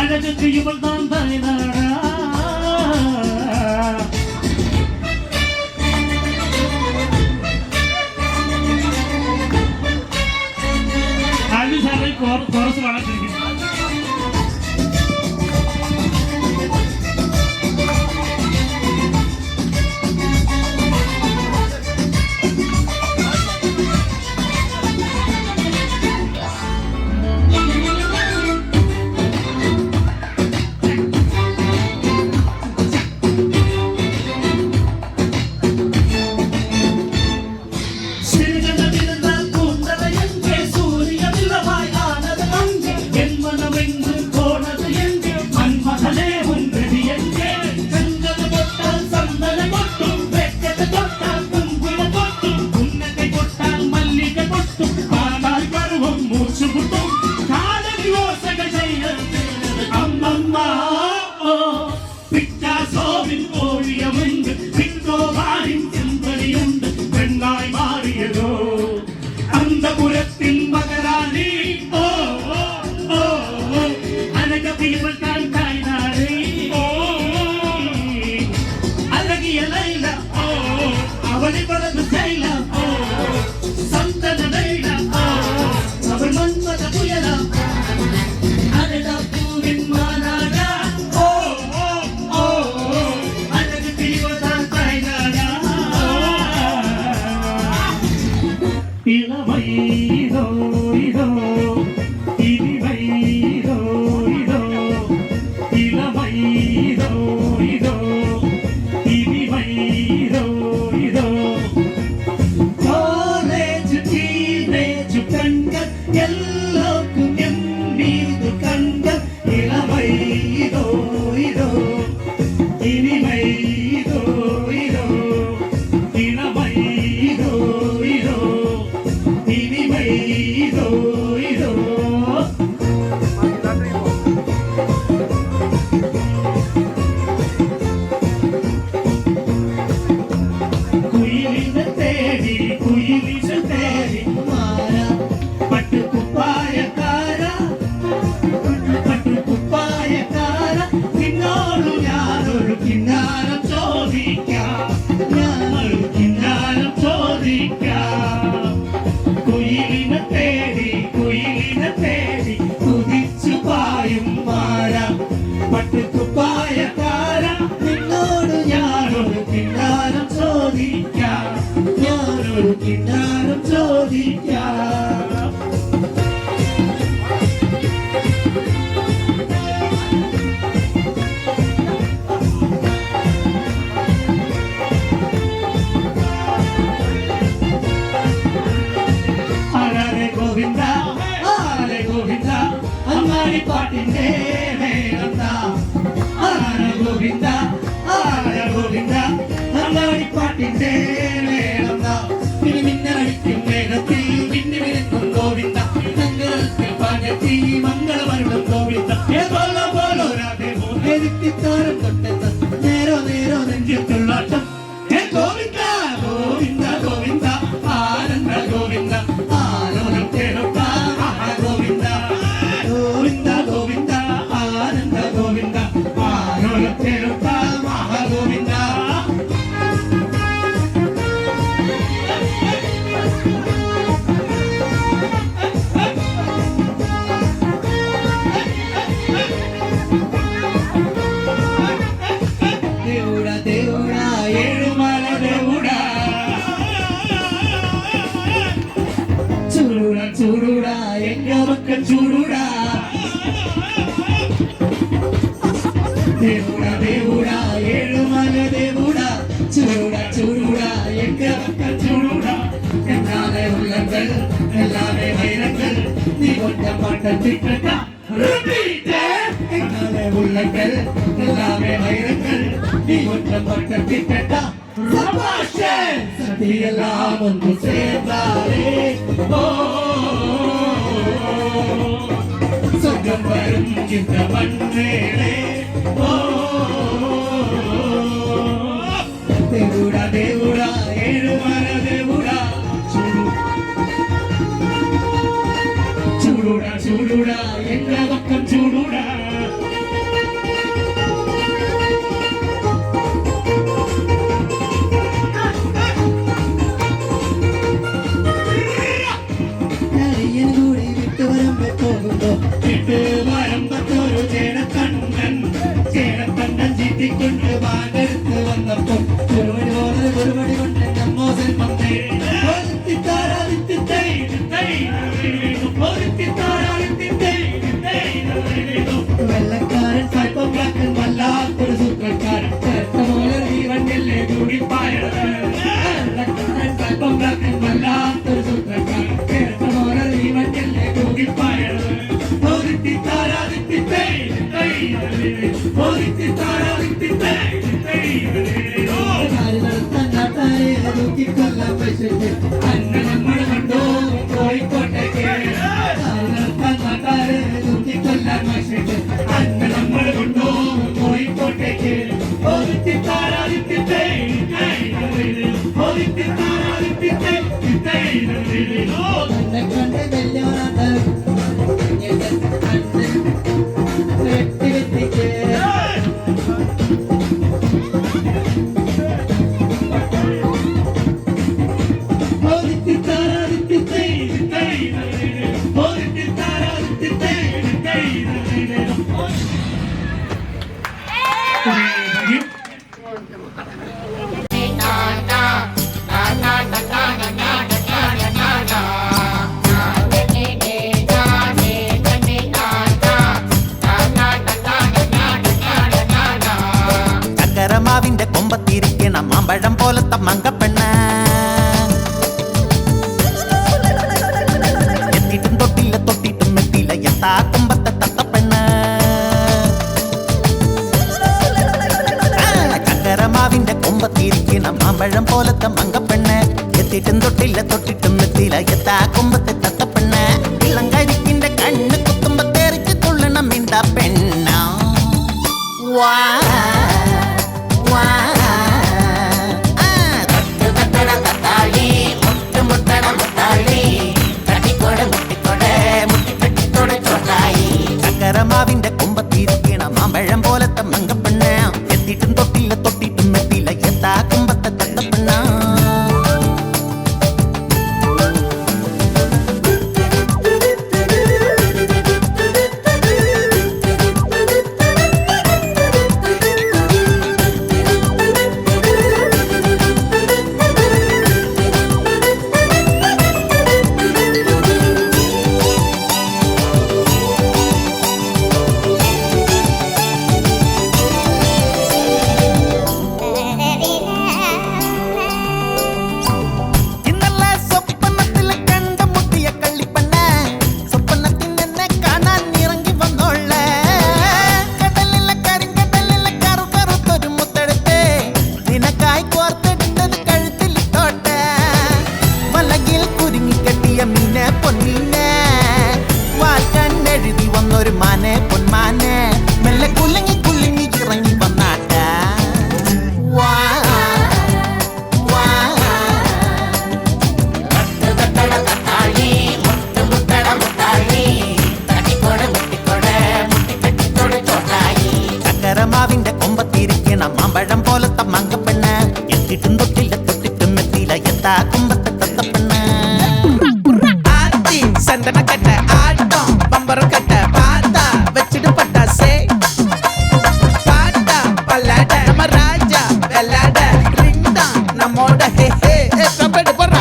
അഴക് ഇവൾ മാനാട. ആദ്യം സാറിൽ കോറസ് വളർത്തിരിക്കുന്നു. അന്തപുരത്തിൽ മകരാണി ഓ ഓ ഓ അനകീവൾ കാഴ്നാടി ഓ അഴകിയ ലൈല ഓ അവളി വളർന്നു ശൈല ഓ സന്തന ലൈല ഓ അവൾ മന്മത പുയല അഴക പൂവിൻ മാനാട ഓ ഓ ഓ അഴക് തീവൾ കാഴ്നാട ഇളവൈതോ ഇതോ ഇനിവൈതോ ഇതോ ഇളവൈതോ ഇതോ ഇനിവൈതോ ഇതോ കോളേജ് ടീനേജ് കണ്ട് എല്ലാവർക്കും എന്തീത് കണ്ട് ഇളവൈതോ ഇതോ ഇനിവൈതോ ഇതോ ഇളവൈതോ ഇതോ ഇനിവൈതോ ഇതോ. കുയിലിനെ തേടി കുയിലിനെ തേടി മാര പട്ടുകുപ്പായക്കാര പട്ടുകുപ്പായക്കാര നിന്നോട് ഞാനൊരു കിന്നാരം ചോദിക്കാം ഞാനൊരു കിന്നാരം ചോദിക്കാം. കുയിലിനെ തേടി കുതിച്ചു പായും മാര പട്ടുകുപ്പായക്കാര നിന്നോട് ഞാനൊരു കിന്നാരം ചോദിക്കാം ഞാനൊരു കിന്നാരം ചോദിക്കാം. ആരെ ഗോവിന്ദ അങ്ങാടി പാട്ടിന്റെ മേളന്ത ആരെ ഗോവിന്ദ അങ്ങാടി പാട്ടിന്റെ മേളന്ത ഇനി മിന്നടിക്കും വേഗത്തിൽ മിന്നി വിളിക്കും ഗോവിന്ദ മംഗളത്തിൽ പാകത്തി മംഗളമരുളും ഗോവിന്ദ പോലോ പോലോ രാധേ പോലെത്താരം തൊട്ടെത്ത നേരോ നേരോ നെഞ്ചിത്തുള്ളാട്ടം ഗോവിന്ദ ഗോവിന്ദ ഗോവിന്ദ ആനന്ദ ഗോവിന്ദ ആനോദം കേൾക്ക ഗോവിന്ദ ഗോവിന്ദ ഗോവിന്ദ ആനന്ദ ഗോവിന്ദ ആനോദം കേൾക്ക മഹാഗോവിന്ദ. ചൂടൂടാ എങ്ക മക്കൾ ചൂടൂടാ ദേവൂടാ ദേവൂടാ ഏഴുമല ദേവൂടാ ചൂടൂടാ ചൂടൂടാ എങ്ക മക്കൾ ചൂടൂടാ എന്നാലെ ഉള്ളങ്ങൾ എല്ലാവേ വൈരങ്ങൾ നീ കൊണ്ട പട്ടത്തിട്ട എന്നാലെ ഉള്ളങ്ങൾ എല്ലാവേ വൈരങ്ങൾ നീ കൊണ്ട പട്ടത്തിട്ട സതിയെല്ലാം ഒന്ന് ചേർന്നാലേ സ്വർഗം വരും ചിന്ത മണ്ണേളേ ദേവൂടാ ദേവൂടാ ഏഴുമല ദേവൂടാ ചൂടൂടാ ചൂടൂടാ എല്ലാ പക്കം ചൂടൂടാ വരമ്പത്തൊരു ചേടക്കണ്ണൻ ചേടക്കണ്ണൻ ചീറ്റിക്കൊണ്ട് വാനെടുത്ത് വന്നപ്പോ ഒരുപടി കൊണ്ട് നമ്മോസൻ വന്നേ വെള്ളക്കാരൻ സ്വൽപ്പക്കാരൻ വല്ലാത്തൊരു സൂത്രക്കാരൻ പോലെ ജീവനല്ലേ കൂടിപ്പായത് വെള്ളക്കാരൻ സ്വൽപ്പക്കാരൻ വല്ലാത്തൊരു സൂത്രക്കാരൻ പോലെ ജീവനല്ലേ കൂടിപ്പായത് അന്ന നമ്മൾ കണ്ടോ കോഴിക്കോട്ടേക്ക് കൊല്ലാൻ മാഷിട്ട് അന്ന നമ്മൾ കൊണ്ടോ കോഴിക്കോട്ടേക്ക് കണ്ട് വെല്ലോനാഥ ചക്കരമാവിന്റെ കൊമ്പത്തിരിക്കണം മാമ്പഴം പോലത്തെ മങ്കപ്പെണ്ണ എത്തിയിട്ടും തൊട്ടില്ല തൊട്ടിട്ടും എത്തിയില്ല എത്താ കൊമ്പത്തെ തത്തപ്പെണ്ണ് ചക്കരമാവിന്റെ കൊമ്പത്തിരിക്കണം മാമ്പഴം പോലത്തെ മങ്കപ്പെണ്ണ് എത്തിയിട്ടും തൊട്ടില്ല തൊട്ടിട്ടും എത്തിയില്ല എത്താ കൊമ്പത്തെ തത്തപ്പെണ്ണ് ഇളങ്കരിക്കിന്റെ കണ്ണ് കുത്തുമ്പോ തെറിച്ച് തുള്ളണം മിണ്ട പെണ്ണ വാ ചക്കരമാവിന്റെ കൊമ്പത്തിരിക്കണം മാമ്പഴം പോലത്തെ മങ്കപ്പെണ്ണ എത്തിയിട്ടും തൊട്ടില്ല തൊട്ടിട്ടും എത്തിയില്ല എത്താ കുമ്പത്തെ തത്തപ്പെണ്ണ ചക്കരമാവിന്റെ കൊമ്പത്തിരിക്കണം മാമ്പഴം പോലത്തെ മങ്കപ്പെണ്ണ് എത്തിയിട്ടും തൊട്ടില്ല തൊട്ടിട്ടും എത്തിയില്ല എത്താ കുമ്പത്തെ തത്തപ്പെണ്ണ് ചന്ദനക്കട്ട ആട്ടം പമ്പറക്കട്ട പാത്ത വെച്ചിട്ട് പട്ടാസേ പാട്ട പല്ലാട നമ്മ രാജ വെല്ലാട റിംഗ നമ്മോட ഹേ ഹേ കബഡ് പറ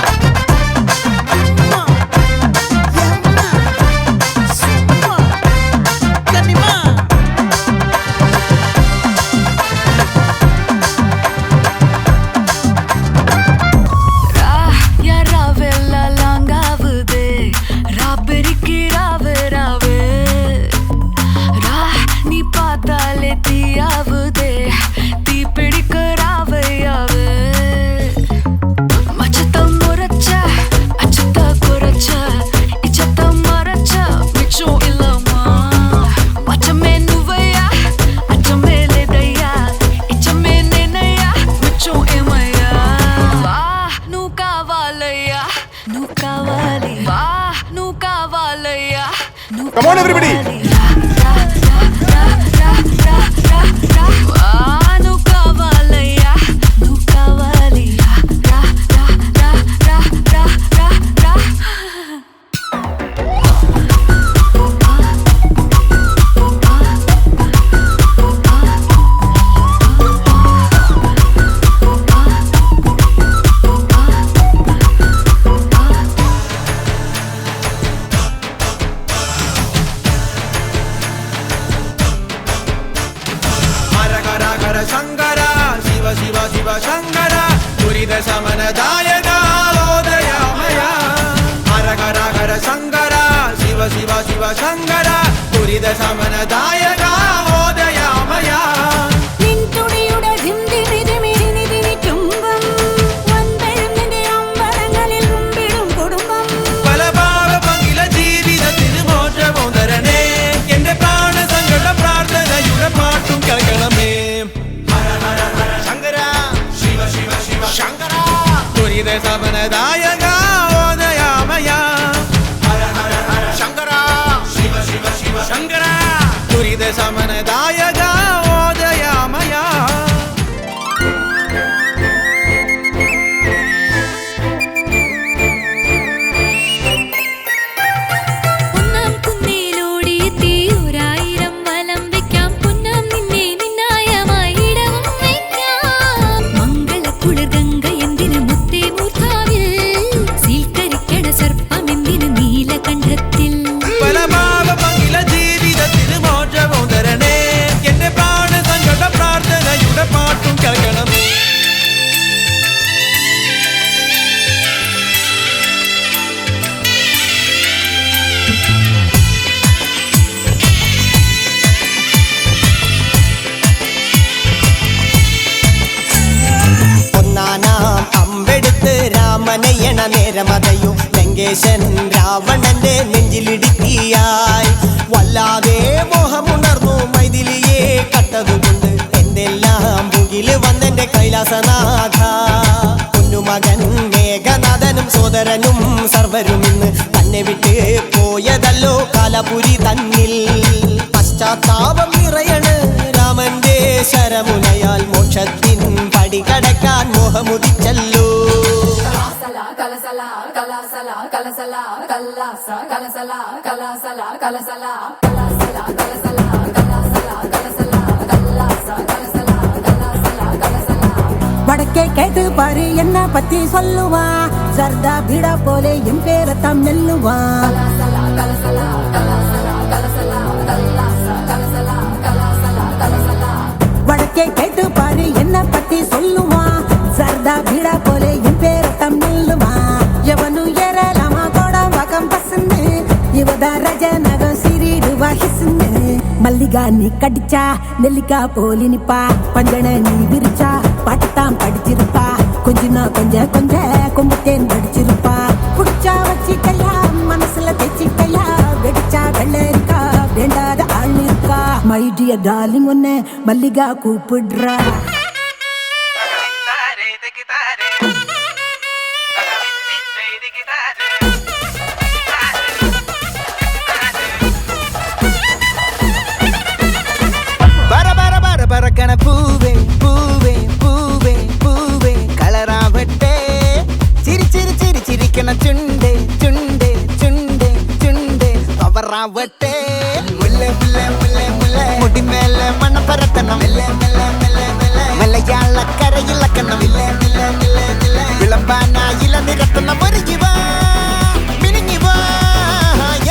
Come on, everybody. Shankara, Shiva Shiva Shiva Shankara, Durida Samanadayaka, Odayamaya. Hara Hara Hara Shankara, Shiva Shiva Shiva Shankara, Durida Samanadayaka, Odayamaya. നിൻതുടിയുടെ ജിന്ദിമിതിമിതിനിതിനി ചുംബം വൻപെരുന്നിന്റെ അമ്പലങ്ങളിൽ മുമ്പിടും കുടുംബം പലഭാവ പങ്കില ജീവിതത്തിന് മോക്ഷമോ തരണേ എന്റെ പ്രാണസങ്കട പ്രാർത്ഥനയുടെ പാട്ടും കേൾക്കണമേ ദുരിത സമനദായക ഓദയാമയ ശങ്കര ശിവ ശിവ ശിവ ശങ്കര ദുരിത സമനദായക ഓദയാമയ ഒന്നാം കുന്നിലൂടെ എത്തി ഒരായിരം വലം വെക്കാം പൊന്നാം നിന്നെ നിന്നായമായി ഇടവും വയ്ക്കാം മംഗളക്കുളിർ ഗംഗ എന്തിന് മുത്തേ മൂർധാവിൽ സീൽക്കരിക്കട സർപ്പം എന്തിന് നീലകണ്ഠത്തിൽ പലഭാവ പങ്കില ജീവിതത്തിന് മോക്ഷമോ തരണേ എന്റെ പ്രാണസങ്കട പ്രാർത്ഥനയുടെ പാട്ടും കേൾക്കണമേ ഒന്നാനാം അമ്പെടുത്ത് രാമനയണ നേരമതയും ലങ്കേശൻ രാവണന്റെ നെഞ്ചിലിടുക്കിയായി വല്ലാതെ മോഹമുണർന്നു മൈഥിലിയെ കട്ടതുകൊണ്ട് എന്തെല്ലാം മുകില് വന്നെന്റെ കൈലാസനാഥ പൊന്നുമകൻ മേഘനാഥനും സോദരനും സർവരും ഇന്ന് തന്നെ വിട്ട് പോയതല്ലോ കാലപുരി തന്നിൽ പശ്ചാത്താപം നിറയണ് രാമന്റെ ശരമുനയാൽ മോക്ഷത്തിൻ പടി കടക്കാൻ മോഹമുദിച്ചല്ലോ வடக்கே கேட்டு பாரு என்ன பத்தி சொல்லுவா சர்தா பீடா போலே என் பேரத்தான் மெல்லுவா வடக்கே கேட்டு பாரு என்ன பத்தி சொல்லுவா சர்தா பீடா போலே என் பேரத்தான் மெல்லுவா எவனு ஏறலாமா கோட வகம் பசந்து இவதா ரஜநகம் சிறிடுவா ஹிசுன்னு மல்லிகா நீ கடிச்சா நெல்லிக்கா போலி நிப்பா பஞ்சன நீ விரிச்சா பாட்டுத்தான் படிச்சிருப்பா கொஞ்சனா கொஞ்ச கொஞ்ச கொம்புத்தேன் படிச்சிருப்பா குடிச்சா வச்சிக்கையா மனசுல தெச்சிக்கையா வெடிச்சா வெள்ளரிக்கா வேண்டாத ஆள் இருக்கா மை டியர் டார்லிங் உன்னை மல்லிகா கூப்பிடுறா பறக்கண பூவே பூவே பூவே பூவே കളറാവട്ടെ ചിരി ചിരി ചിരി ചിരിക്കണ ചുണ്ടേ ചുണ്ടേ ചുണ്ടേ ചുണ്ടേ പവറാവട്ടെ മുല്ല മുല്ല മുല്ല മുല്ല മുടിമേലെ മണം പരത്തണം മലയാളക്കരയിളക്കണം വിളമ്പാനായില നിരത്തണം ഒരുങ്ങിവാ മിനിങ്ങിവാ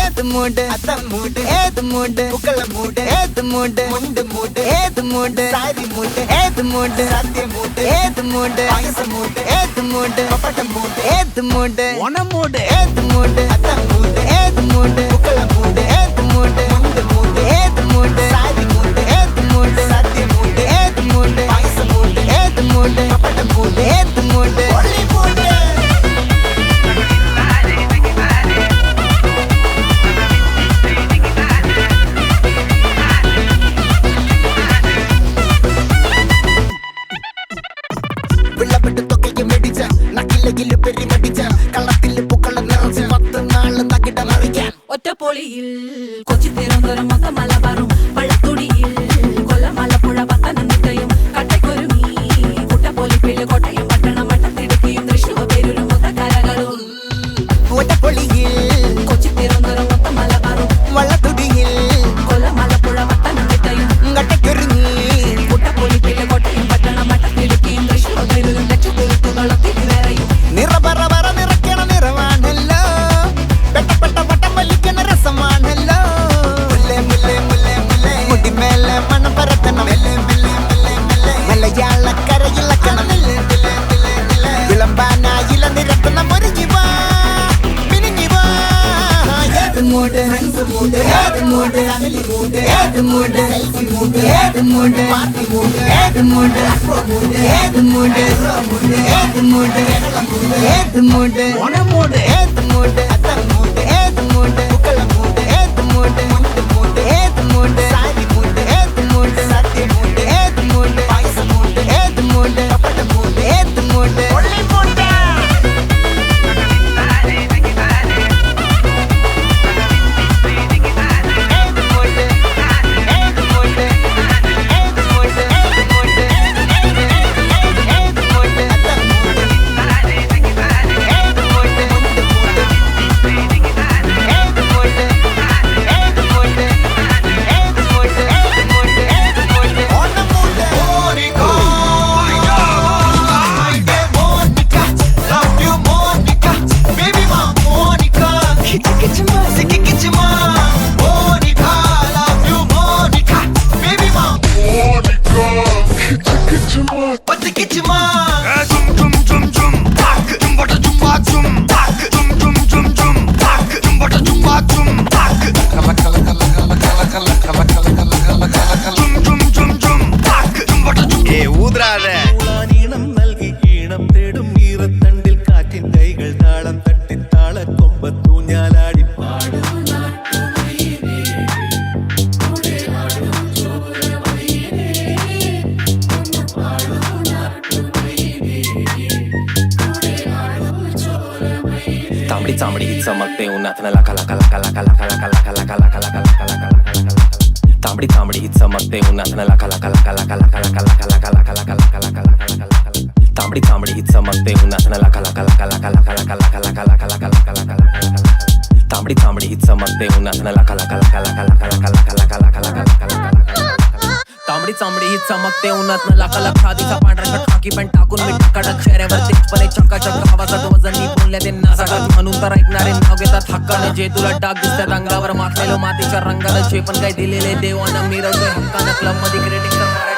ഏത് മൂട് അത്തം മൂട് ഏത് മൂട് പൂക്കള മൂട് ഏത് മൂട് മുണ്ട് മൂട് ഏത് മൂട് സാരി മൂട് ഏത് മൂട് സദ്യ മൂട് ഏത് മൂട് പായസ മൂട് ഏത് മൂട് പപ്പട മൂട് ഏത് മൂട് ഓണം മൂട് ഏത് മൂട് അത്തം മൂട് ഏത് മൂട് പൂക്കള മൂട് ഏത് മൂട് മുണ്ട് മൂട് ഏത് മൂട് സാരി മൂട് ഏത് മൂട് സദ്യ മൂട് ഏത് മൂട് പായസ മൂട് ഏത് മൂട് പപ്പട മൂട് ഏത് മൂട് ഒളി മൂട് വിളവിട്ട് തൊക്കയ്ക്ക് മെടിച്ച നക്കിലകില് പെരിമടിച്ച കള്ളത്തില് പൂക്കള നിറച്ച് 10 നാള് നകിട മറിക്കാൻ ഒറ്റപ്പൊളിയിൽ കൊച്ചി തിരുവനന്തപുരം മൊത്തം മലബാറും വള്ളത്തുടിയിൽ കൊല്ലം ആലപ്പുഴ പത്തനംതിട്ടയും കട്ടക്കൊരുങ്ങി കുട്ടപ്പൊലിപ്പില് കോട്ടയം പട്ടണം വട്ടത്തിടുക്കിയും തൃശ്ശൂർ പേരൂരും മൊത്തക്കരകളും ഒറ്റപ്പൊളിയിൽ കൊച്ചി തിരുവനന്തപുരം മൊത്തം മലബാറും വള്ളത്തുടിയിൽ കൊല്ലം ആലപ്പുഴ പത്തനംതിട്ടയും കട്ടക്കൊരുങ്ങി കുട്ടപ്പൊലിപ്പില് കോട്ടയം പട്ടണം വട്ടത്തിടുക്കിയും തൃശ്ശൂർ പേരൂരും ലക്ഷത്തുകളുകളും തിരുവേറയും നിറപറ പറ നിറയ്ക്കണ നിറവാണല്ലോ പെട്ടപ്പെട്ട വട്ടം വലിക്കണ രസമാണല്ലോ മുല്ലേ മുല്ലേ മുല്ലേ മുല്ലേ മുടിമേലെ മണം പരത്തണം മലയാളക്കരയിലക്കണം വിളമ്പാനായില നിരത്തണം ഒരുങ്ങി വാ മിനിങ്ങി വാ ഏത് മൂഡ് ഏത് മൂഡ് ഏത് മൂഡ് ഏത് മൂഡ് പാർട്ടി മൂഡ് ഏത് മൂഡ് ഏത് മൂഡ് ഏത് മൂഡ് ഏത് മൂഡ് ഓണമൂഡ് ഏത് മൂഡ് അത്തം മൂഡ് ഏത് മൂഡ് പൂക്കള മൂഡ് ഏത് മൂഡ് മുണ്ട് മൂഡ് ഏത് മൂഡ് സാരി മൂഡ് ഏത് മൂഡ് സദ്യ മൂഡ് ഏത് മൂഡ് പായസ മൂഡ് ഏത് മൂഡ് പപ്പട മൂഡ് ഏത് മൂഡ് ഒള്ളി മൂഡ് ഈണം നൽകി ഈണം തേടും ഈറത്തണ്ടിൽ കാറ്റിൻ കൈകൾ താളം തട്ടി താളക്കൊമ്പത്തൂഞ്ഞാലാടി പാടും तांबडी चांबडी चमकते उन्हात लका लका लका लका लका लका लका लका लका लका लका लका लका तांबडी चांबडी चमकते उन्हात लका लका लका लका लका लका लका लका लका लका लका लका लका लका तांबडी चांबडी चमकते उन्हात लका लका लका लका लका लका लका लका लका लका लका लका लका तांबडी चांबडी चमकते उन्हात लका लका लका लका लका लका लका लका लका लका लका तांबडी चांबडी ही चमकते उन्हात लाखा लाखा दिसा पांढरा शर्ट खाकी पॅन्ट टाकून मी टकाटक चेहऱ्यावर तेजपणे चक्काचक आवाजात वजन बोलल्या ते नासागत म्हणून तर ऐकणारे नाव घेतात हक्कानं जे तुला डाग दिसतात अंगावर माखलेलो मातीच्या रंगानं जे पण काही दिलेले देवानं मिरवतोय हक्कानं क्लब मध्ये ग्रेडिंग तर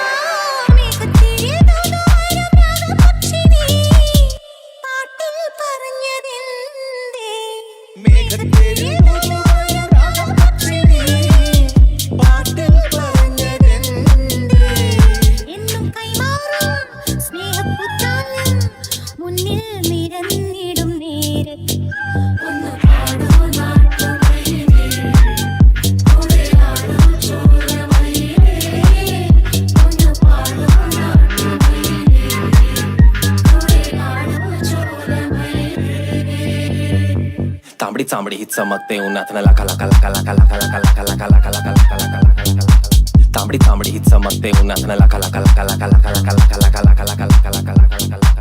तांबडी चांबडी ही चमकते उन्हात लाखा लाखा लाखा लाखा लाखा लाखा लाखा लाखा लाखा लाखा लाखा लाखा लाखा तांबडी चांबडी ही चमकते उन्हात लाखा लाखा लाखा लाखा लाखा लाखा लाखा लाखा लाखा लाखा लाखा लाखा लाखा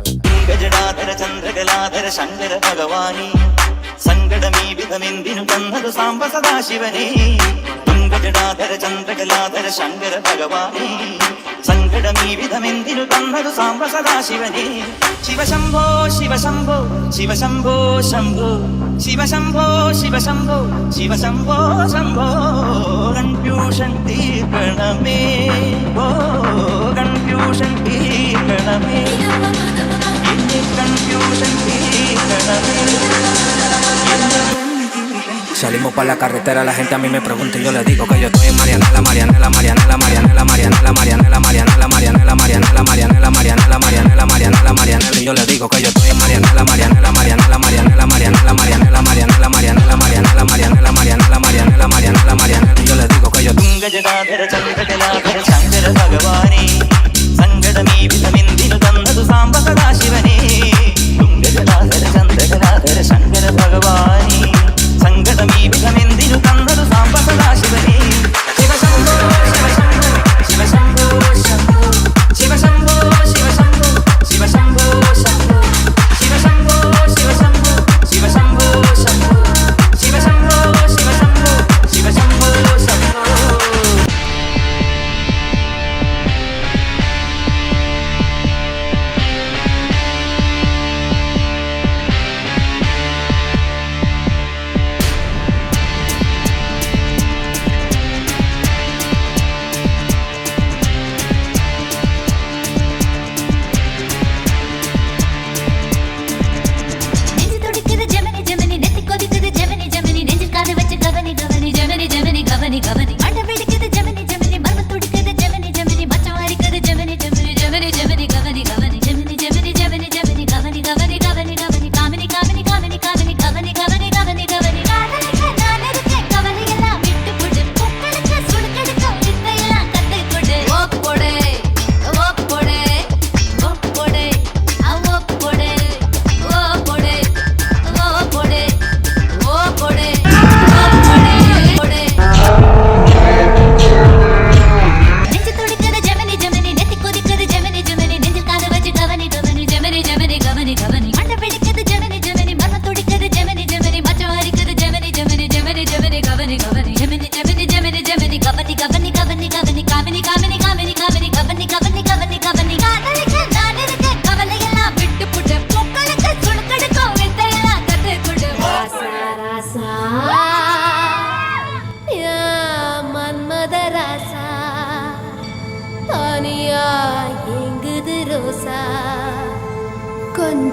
गजडाधर चंद्रकलाधर शंकर भगवानी संगडमी विधमिंदिनु तन्नदु सांब सदाशिवने गजडाधर चंद्रकलाधर शंकर भगवानी संगडमी विधमिंदिनु तन्नदु सांब सदाशिवने शिव शंभो शिव शंभो शिव शंभो शंभो शिव शंभो शिव शंभो शिव शंभो शंभो कन्फ्यूഷൻ തീർക്കണമേ ഓ കൺഫ്യൂഷൻ തീർക്കണമേ confusion Salimos pa' la carretera, la gente a mí me pregunta y yo le digo que yo estoy en Marianela, Marianela, Marianela, Marianela, Marianela, Marianela, Marianela, Marianela, Marianela, Marianela, Marianela, Marianela, Marianela, Marianela, y yo le digo que yo estoy en Marianela, Marianela, Marianela, Marianela, Marianela, Marianela, Marianela, Marianela, Marianela, Marianela, Marianela, Marianela, Marianela, Marianela, y yo le digo que yo ഗജടാധര ചന്ദ്രകലാധര ശങ്കര ഭഗവാനേ സംഗടമീ വിധമിന്ദിനു തന്നതു സാംബ സദാശിവനേ ഗജടാധര ചന്ദ്രകലാധര ശങ്കര ഭഗവാനേ സംഗടമീ വിധമിന്ദിനു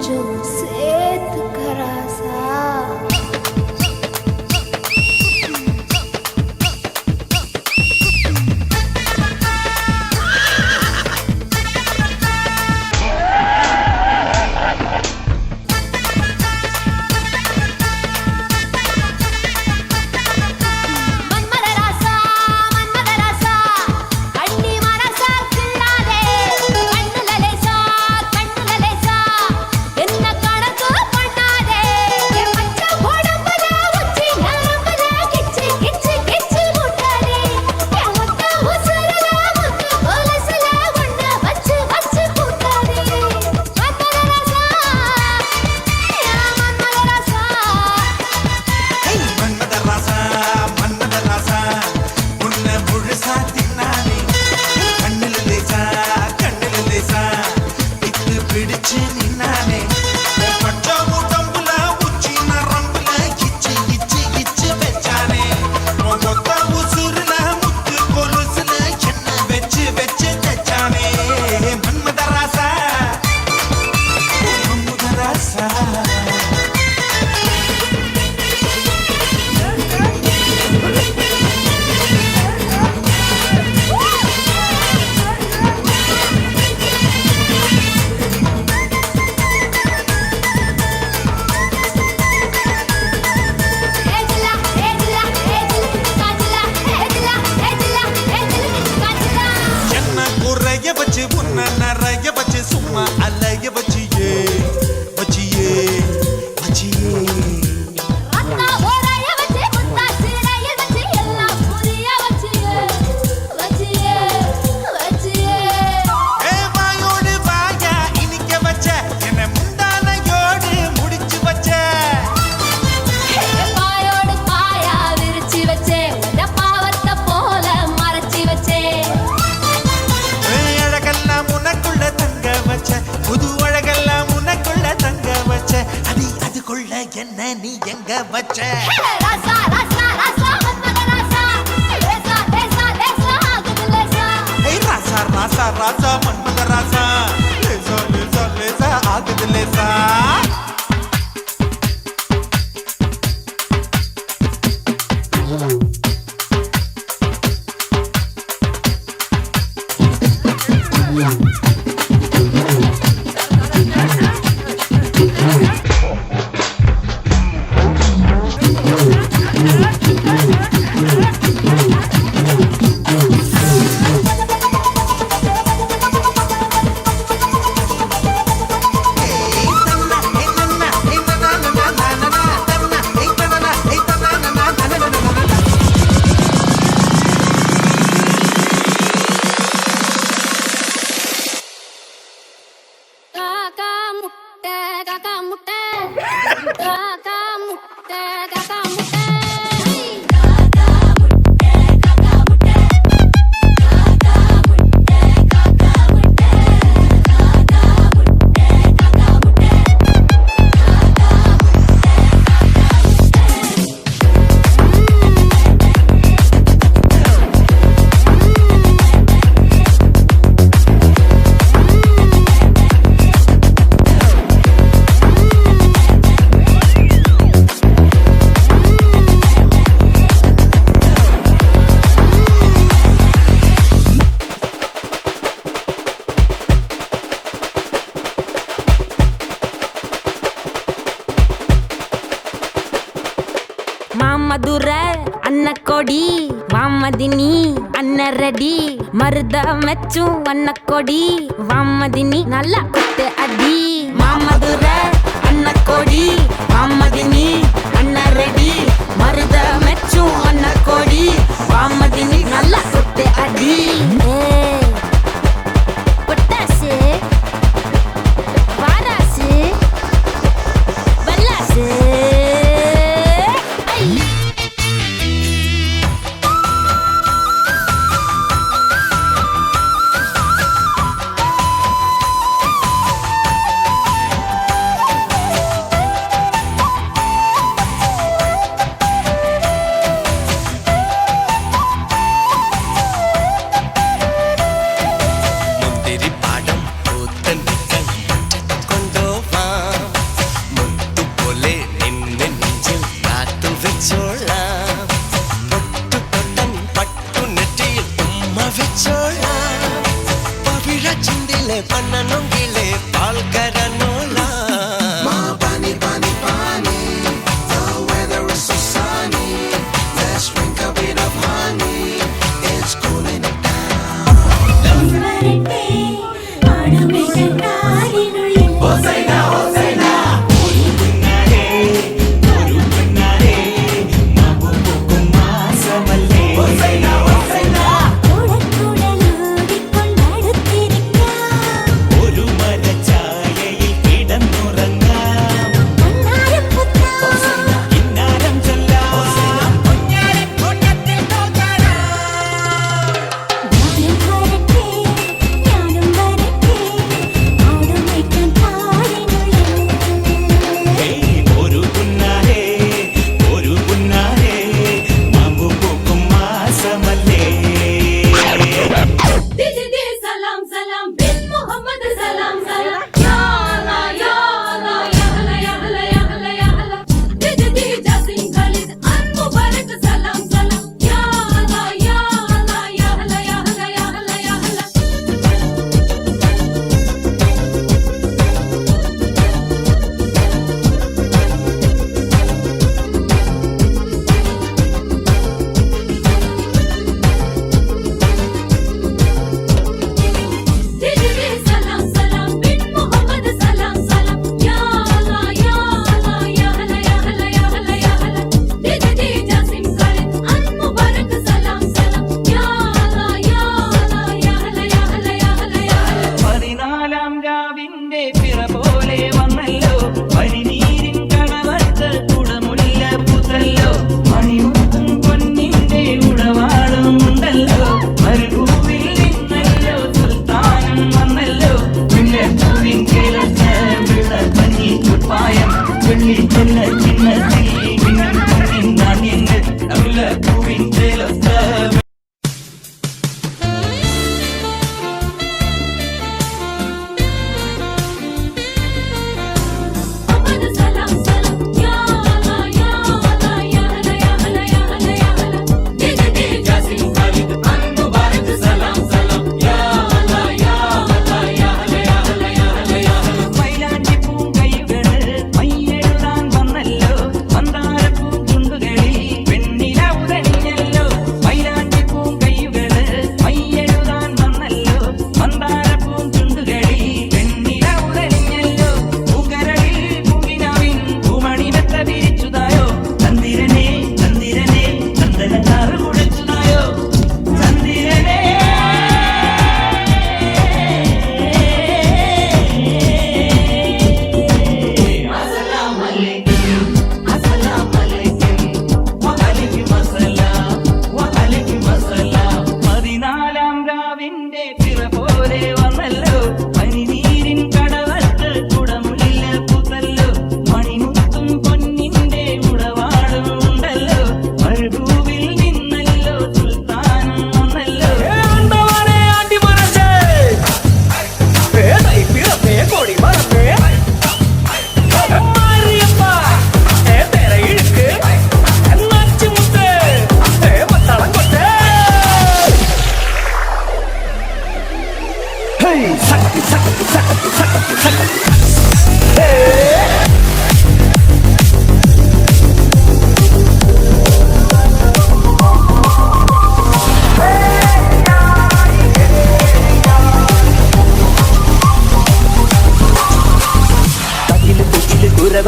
கொஞ்சம் சேர்த்துக்கராசா. மதுரை அன்னக்கொடி வாமதினி அன்னரடி மருத மெச்சும் அன்னக்கொடி வாமதினி நல்லா குத்து அடி மாமதுரை அன்னக்கொடி வாமதினி அன்னரடி மருத மெச்சும் அன்னக்கொடி வாமதினி நல்லா குத்து அடி பொட்டாசு வாராசு வல்லாசு சின்ன சின்ன சின்ன நான் என்ன நல்ல பூவின் சேலத்த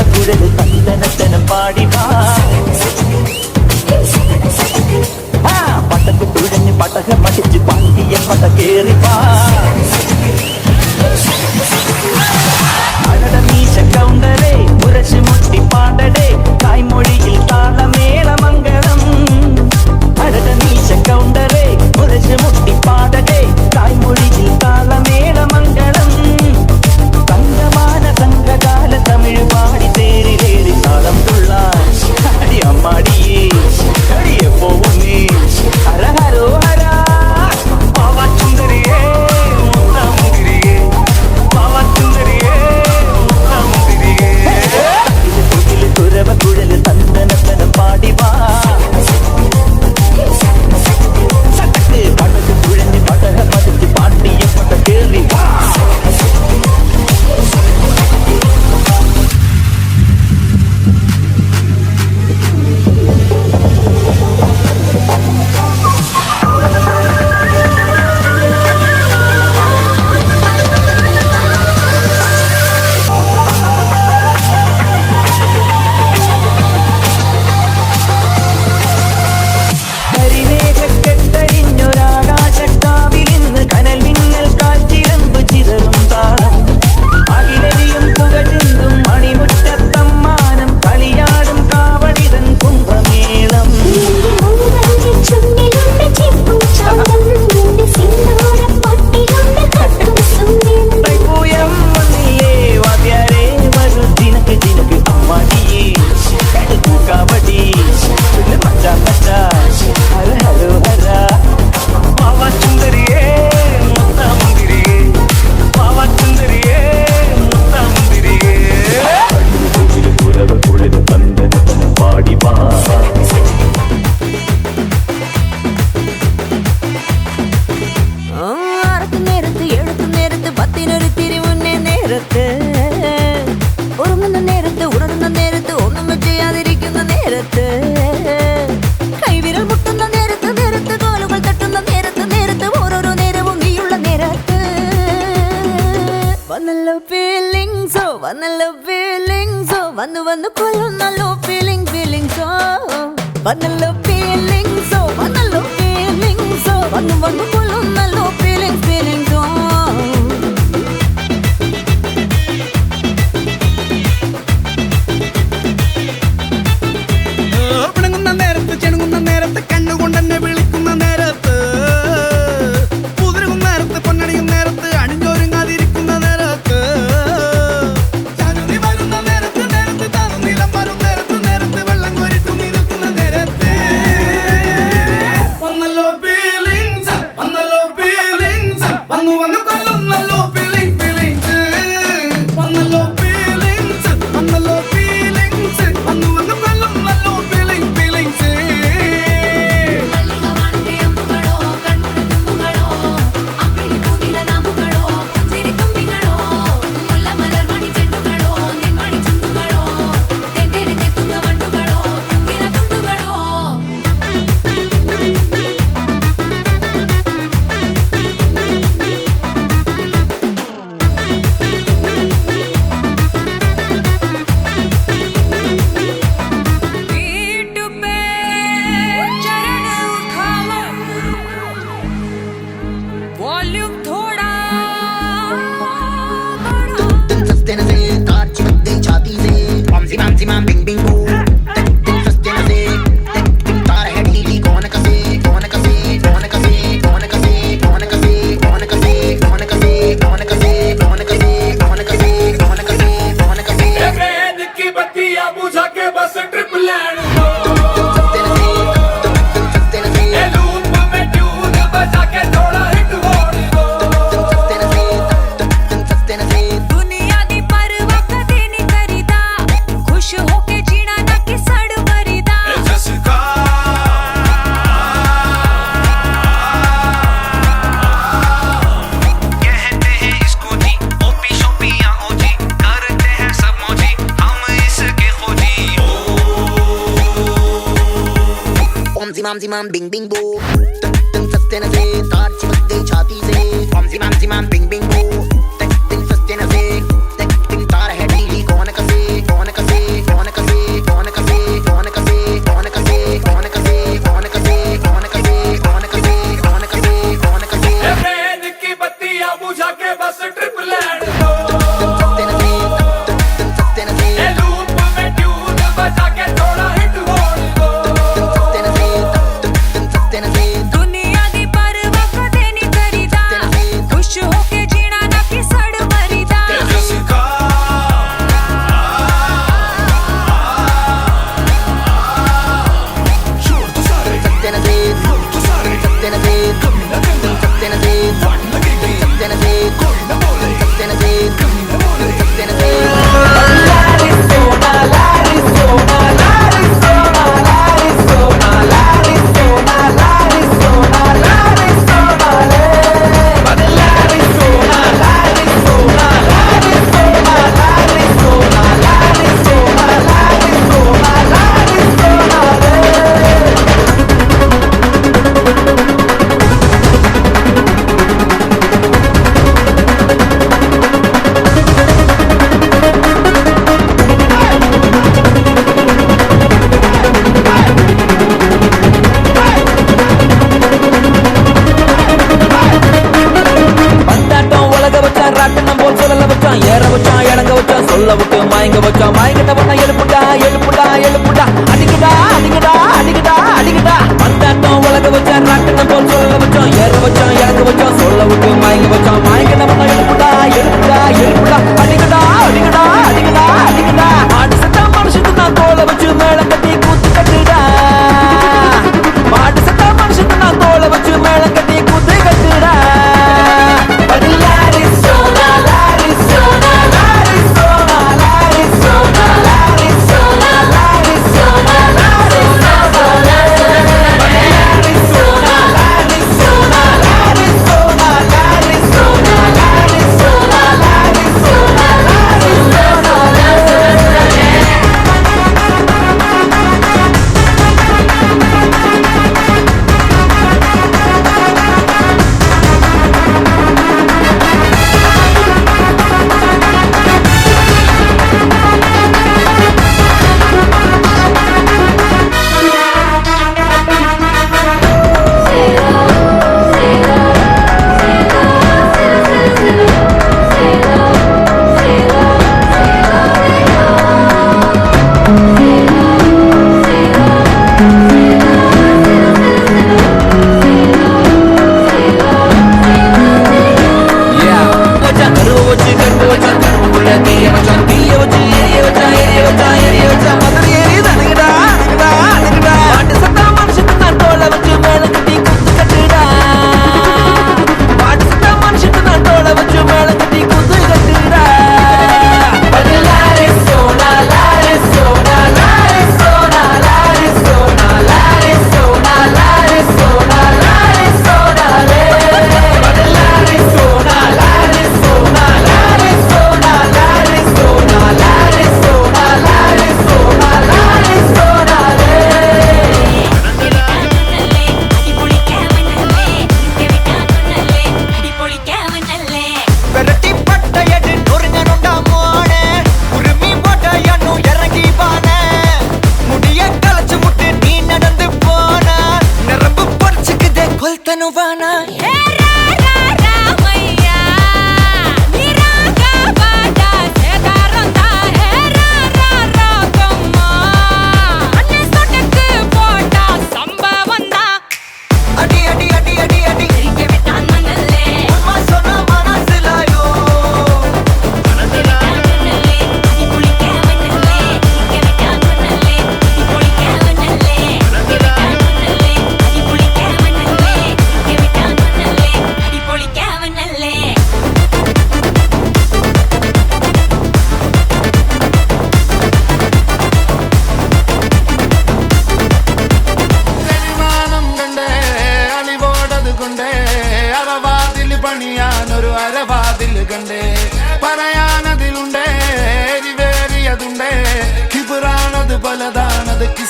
Never boo. Ting sustain se, ting tar hai dili. Kaun kase, kaun kase, kaun kase, kaun kase, kaun kase, kaun kase, kaun kase, kaun kase, kaun kase, kaun kase, kaun kase, kaun kase. A band की बत्तियां बुझा के बस ट्रिप लैंड दो। ए लूप में ट्यून बजा के थोड़ा हिट होने दो। दुनिया दी परवाह कदे नहीं करीदा, खुश होके जीना ना कि सड़ मरीदा। जसका कहते हैं इसको जी, ओपी शोपियां ओजी, करते हैं सब मौजी, हम इसके खोजी। Om zimam zimam bing bing boo. Ting sustain se, tar chimak gई छाती से. Om zimam bing bing boo. Ting sustain se, ting tar hai dili. Kaun kase, kaun kase, kaun kase, kaun kase, kaun kase, kaun kase, kaun kase, kaun kase, kaun kase, kaun kase, kaun kase, kaun kase. A band की बत्तियां बुझा के बस ट्रिप लैंड दो। ए लूप में ट्यून बजा के थोड़ा हिट होने दो। दुनिया दी परवाह कदे नहीं करीदा, खुश होके जीना ना कि सड़ मरीदा। जसका शोर तो सारे लोग तो सारे कभी ना करना वाट लगेगी कोई ना बोले कभी ना बोले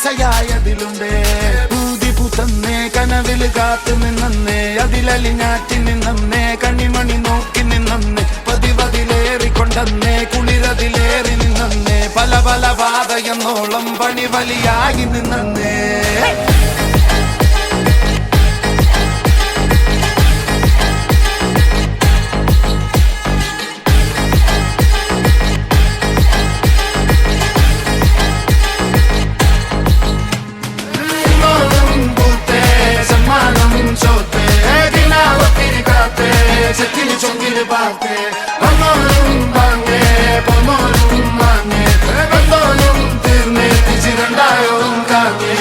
ആശയായതിലുണ്ടേ ഊതി പുത്തന്നേ കനവില് കാത്തു നിന്നേ അതിലലിഞ്ഞാറ്റി നിന്നേ കണിമണി നോക്കി നിന്നേ പതിവതിലേറിക്കൊണ്ടന്നേ കുളിരതിലേറി നിന്നേ പല പല പാതയെന്നോളം പണി വലിയായി നിന്നേ Settini ciongile parte, amore bange, pomore mange, bandolum tirne tijirandayo kange.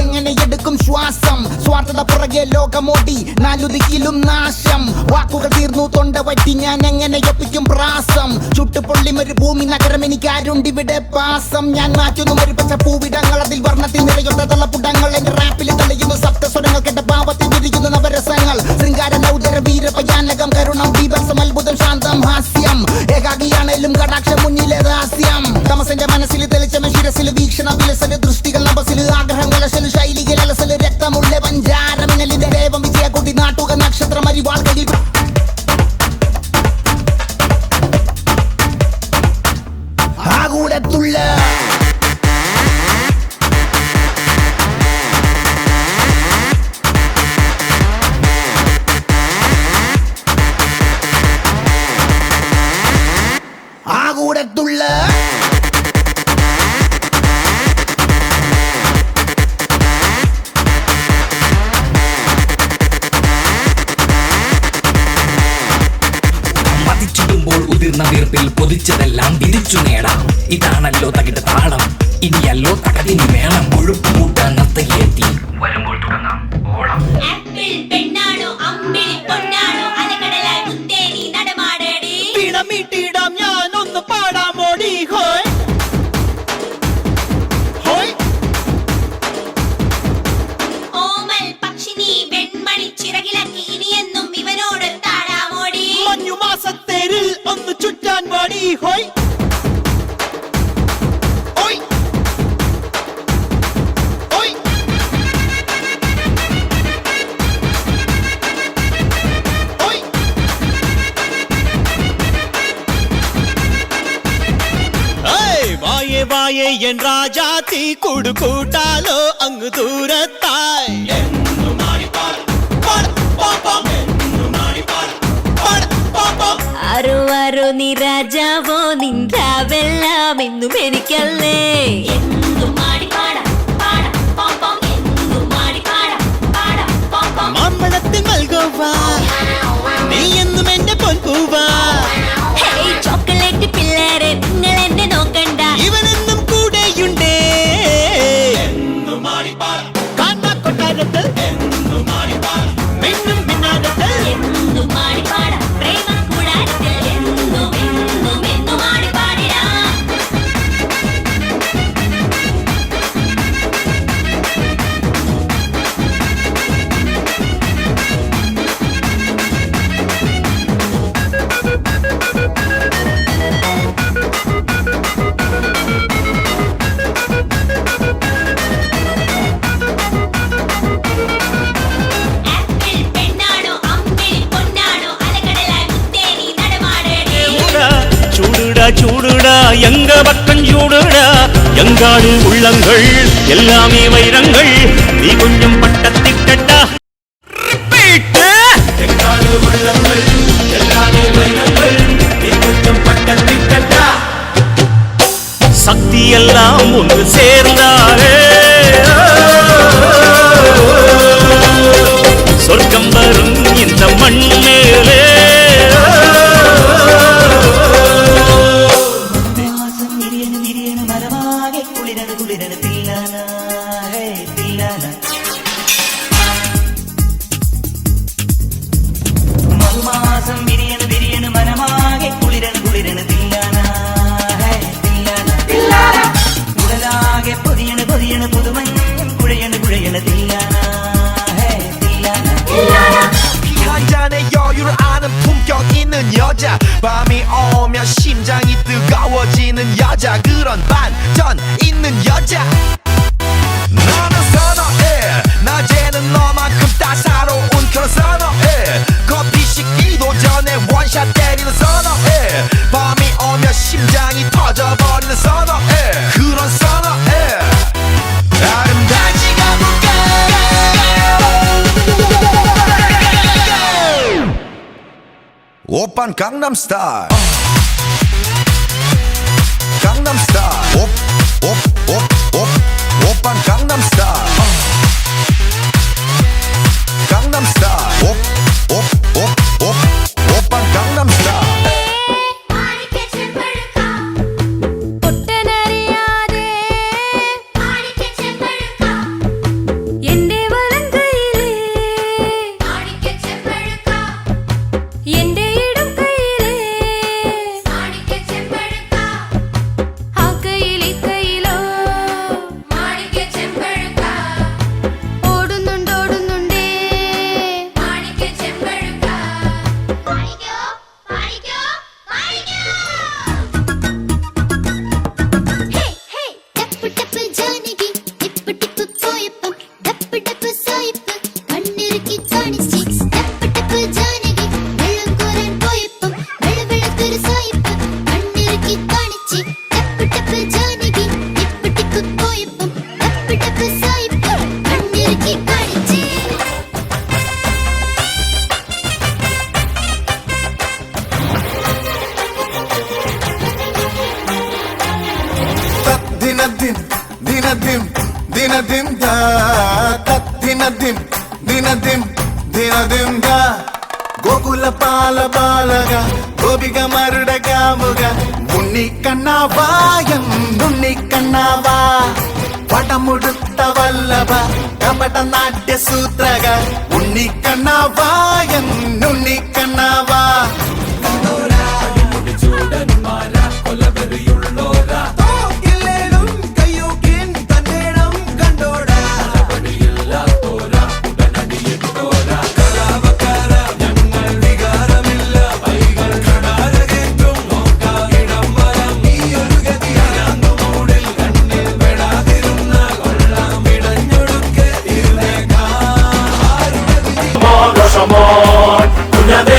എങ്ങനെ എടുക്കും ശ്വാസം സ്വാർത്ഥത പുറകെ ലോകമോടി നാലുദിക്കിലും നാശം വാക്കുകൾ തീർന്നു തൊണ്ട വറ്റി ഞാൻ എങ്ങനെ ഒപ്പിക്കും പ്രാസം ചുട്ടുപൊള്ളി മരുഭൂമി നഗരം എനിക്കാരുണ്ടിവിടെ പാസം ഞാൻ മാറ്റുന്നു മരുപച്ച പൂവിടങ്ങൾ അതിൽ വർണ്ണത്തിൽ നിറയുന്ന തളപ്പുടങ്ങൾ എന്റെ റാപ്പിൽ തെളിയുന്നു സപ്തസ്വരങ്ങൾ കേട്ട ഭാവത്തിൽ വിരിയുന്നു നവരസങ്ങൾ ശൃംഗാര നൗദര വീരപയാനകം കരുണം ബീഭത്സം അത്ഭുതം ശാന്തം ഹാസ്യം ഏകാഗിയാണേലും കടാക്ഷം മുന്നിലെ രഹസ്യം തമസന്റെ മനസ്സിൽ തെളിച്ചമ ശിരസിൽ വീക്ഷണ വിലസൽ ദൃഷ്ടികൾ നഭസിൽ ആഗ്രഹങ്ങൾ അലസൽ ശൈലികൾ അലസൽ രക്തമുള്ള പഞ്ചാരമിനലിന്റെ ദേവം വിജയകുട്ടി നാട്ടുക നക്ഷത്രം അരിവാൾകളിൽ ആകൂടത്തുള്ള ആകൂടത്തുള്ള മതിച്ചിടുമ്പോൾ ഉതിർന്ന വീർപ്പിൽ പൊതിച്ചതെല്ലാം തിരിച്ചു നേടാം ഇതാണല്ലോ തകിട താളം ഇനിയല്ലോ തകതിന് വേണം കൊഴുപ്പ് കൂട്ടാൻ നർത്തകിയെത്തി വരുമ്പോൾ തുടങ്ങാം ഓളം പെണ്ണാണോ അമ്പിളി പൊന്നാണോ അലകടലായി മുത്തേരി നടമാടേടി പിടമിട്ടിടാം ഞാൻ ഒന്ന് പാടാമോടി ഹോയ് ഹോയ് ഓമൽ പക്ഷിനി വെൺമണി ചിറകിലക്കി ഇനിയെന്നും ഇവനോട് താടാമോടി മഞ്ഞുമാസത്തേരിൽ ഒന്ന് ചുറ്റാൻ പാടി ഹോയ് ഹോയ് ഹോയ് ഹോയ് വായേ വായേ എൻ രാജാത്തി കൂടു കൂട്ടാലോ അങ്ങ് ദൂരത്തായി ആരോ ആരോ നീ രാജാവോ നിന്റാവെല്ലാം എന്നും എനിക്കല്ലേ മാമ്പഴത്തിൽ മൽഗോവാ നീ എന്നും എന്റെ പൊൻപൂവാ ചോക്ലേറ്റ് പിള്ളേരെ നിങ്ങൾ എന്നെ നോക്കണ്ട ഇവനെന്നും കൂടെയുണ്ടേ കാന്താ കൊട്ടാരത്തിൽ മിന്നും മിന്നാരത്തിൽ പ്രേമ കൂടാരത്തിൽ എന്നും എന്നും എന്നും ആടിപ്പാടിടാം പെണ്ണാണോ അമ്പിളി പൊന്നാണോ അലകടലായി മുത്തേരി നടമാടേടി சூடுடா சூடுடா எங்க பக்கம் சூடுடா எங்காடு உள்ளங்கள் எல்லாமே வைரங்கள் நீ கொஞ்சம் பட்டத்திட்டா எங்காடு உள்ளங்கள் எல்லாமே வைரங்கள் நீ கொஞ்சம் பட்டத்திட்டா சக்தி எல்லாம் ஒன்று சேர்ந்தாரே சொர்க்கம் வரும் இந்த மண்ணிலே മധുമാസം വിരിയണ വിരിയണ മനമാകെ കുളിരണ് കുളിരണ് തില്ലാന ഉടലാകെ പൊതിയണ പൊതിയണ പുതുമഞ്ഞും കുഴയണ കുഴയണ തില്ലാന 한 잔의 여유를 아는 품격 있는 여자 밤이 오면 심장이 뜨거워지는 여자 그런 반전 있는 여자 가자 너는 선어해 낮에는 너만큼 따사로운 그런 선어해 커피 식기도 전에 원샷 때리는 선어해 밤이 오면 심장이 터져버리는 선어해 그런 선어해 아름다지 가볼까 오빤 강남스타일 강남스타일 오빤 강남스타일 강남스타일 오빤 강남스타일 ഒട്ടനറിയാതെ എന്റെ വലങ്കയിലെ എന്റെ ഇടം കൈയിലെ ആ കൈയിലെ കൈയിലോ ഓടുന്നുണ്ടേ గోకుల పాల బాలగా గోపిక మరుడగాముగా ఉన్ని కన్నావాయం నున్ని కన్నావా పటముడుత వల్లభ కపట నాట్య సూత్రగా ఉన్ని కన్నావాయం నున్ని కన్నావా Come on,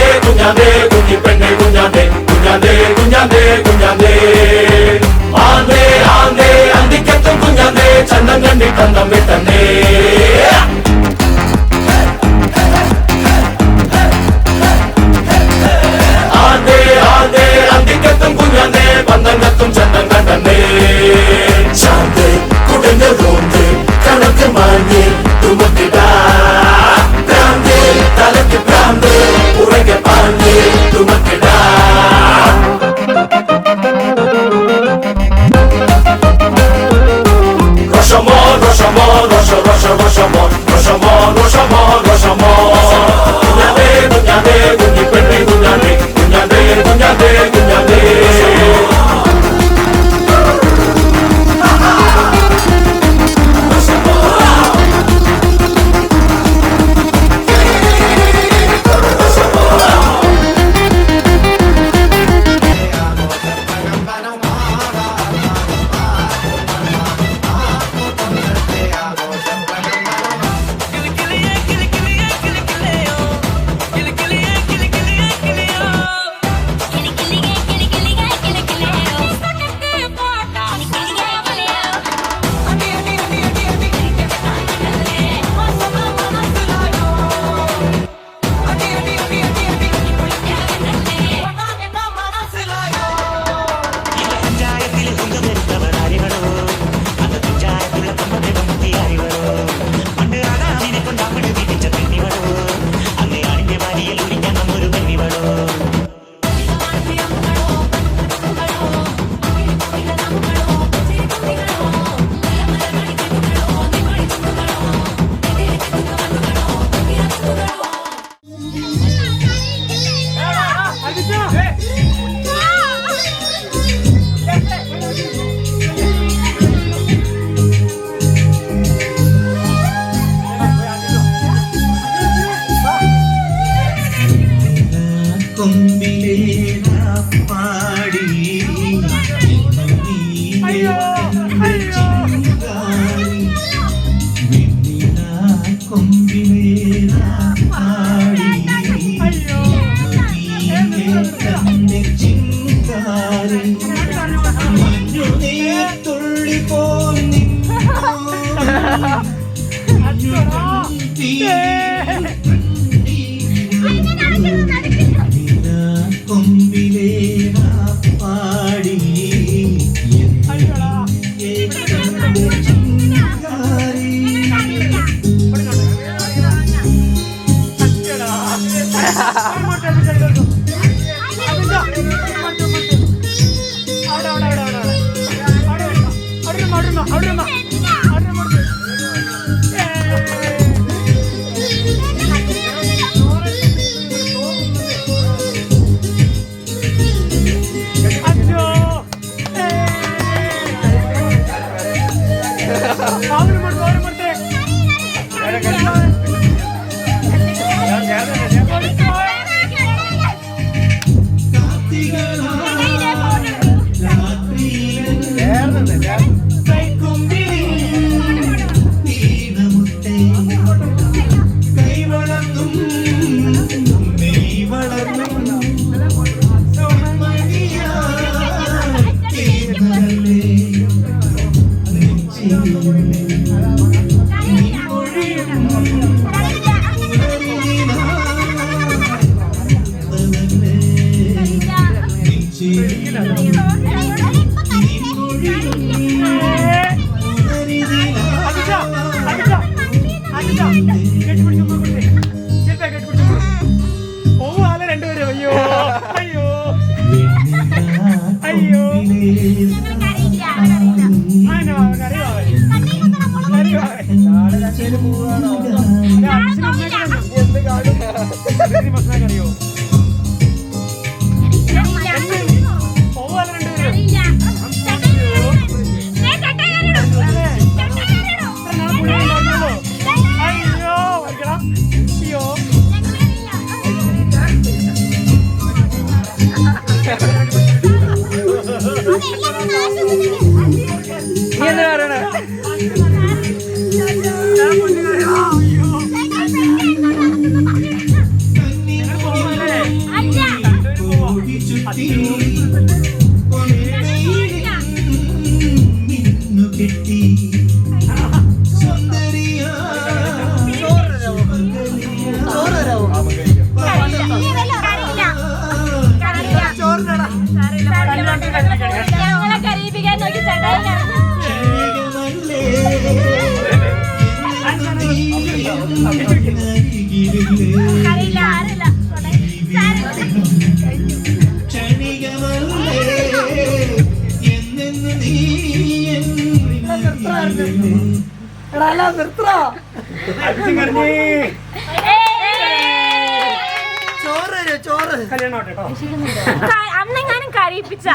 അന്നെങ്ങാനും കരയിപ്പിച്ച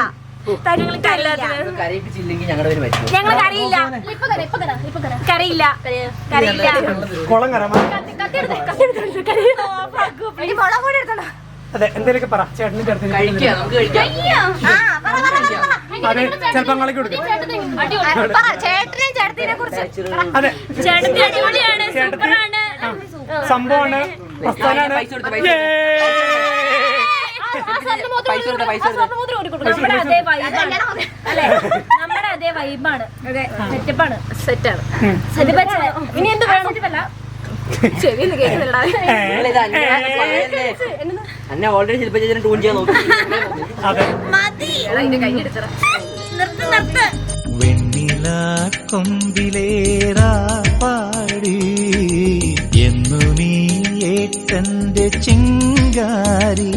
കരയിപ്പിച്ചില്ലെങ്കിൽ ഞങ്ങൾ കരയില്ല കരയില്ല കരയില്ല അതെ എന്തെങ്കിലുമൊക്കെ പറ ചേട്ടനും ചേട്ടനും ചേട്ടനും ചേട്ടത്തിനെ കുറിച്ച് അതെ സംഭവമാണ് നമ്മുടെ അതേ വൈബാണ് സെറ്റപ്പാണ് സെറ്റാണ് ഇനി എന്ത് വേണം ചെവി എന്നെ ഓൾറെഡി ശില്പ ചേച്ചി ട്യൂൺ ചെയ്യാൻ നോക്കി വെണ്ണില കൊമ്പിലേറാ പാടി എന്നു നീ ഏട്ടന്റെ ചിങ്കാരി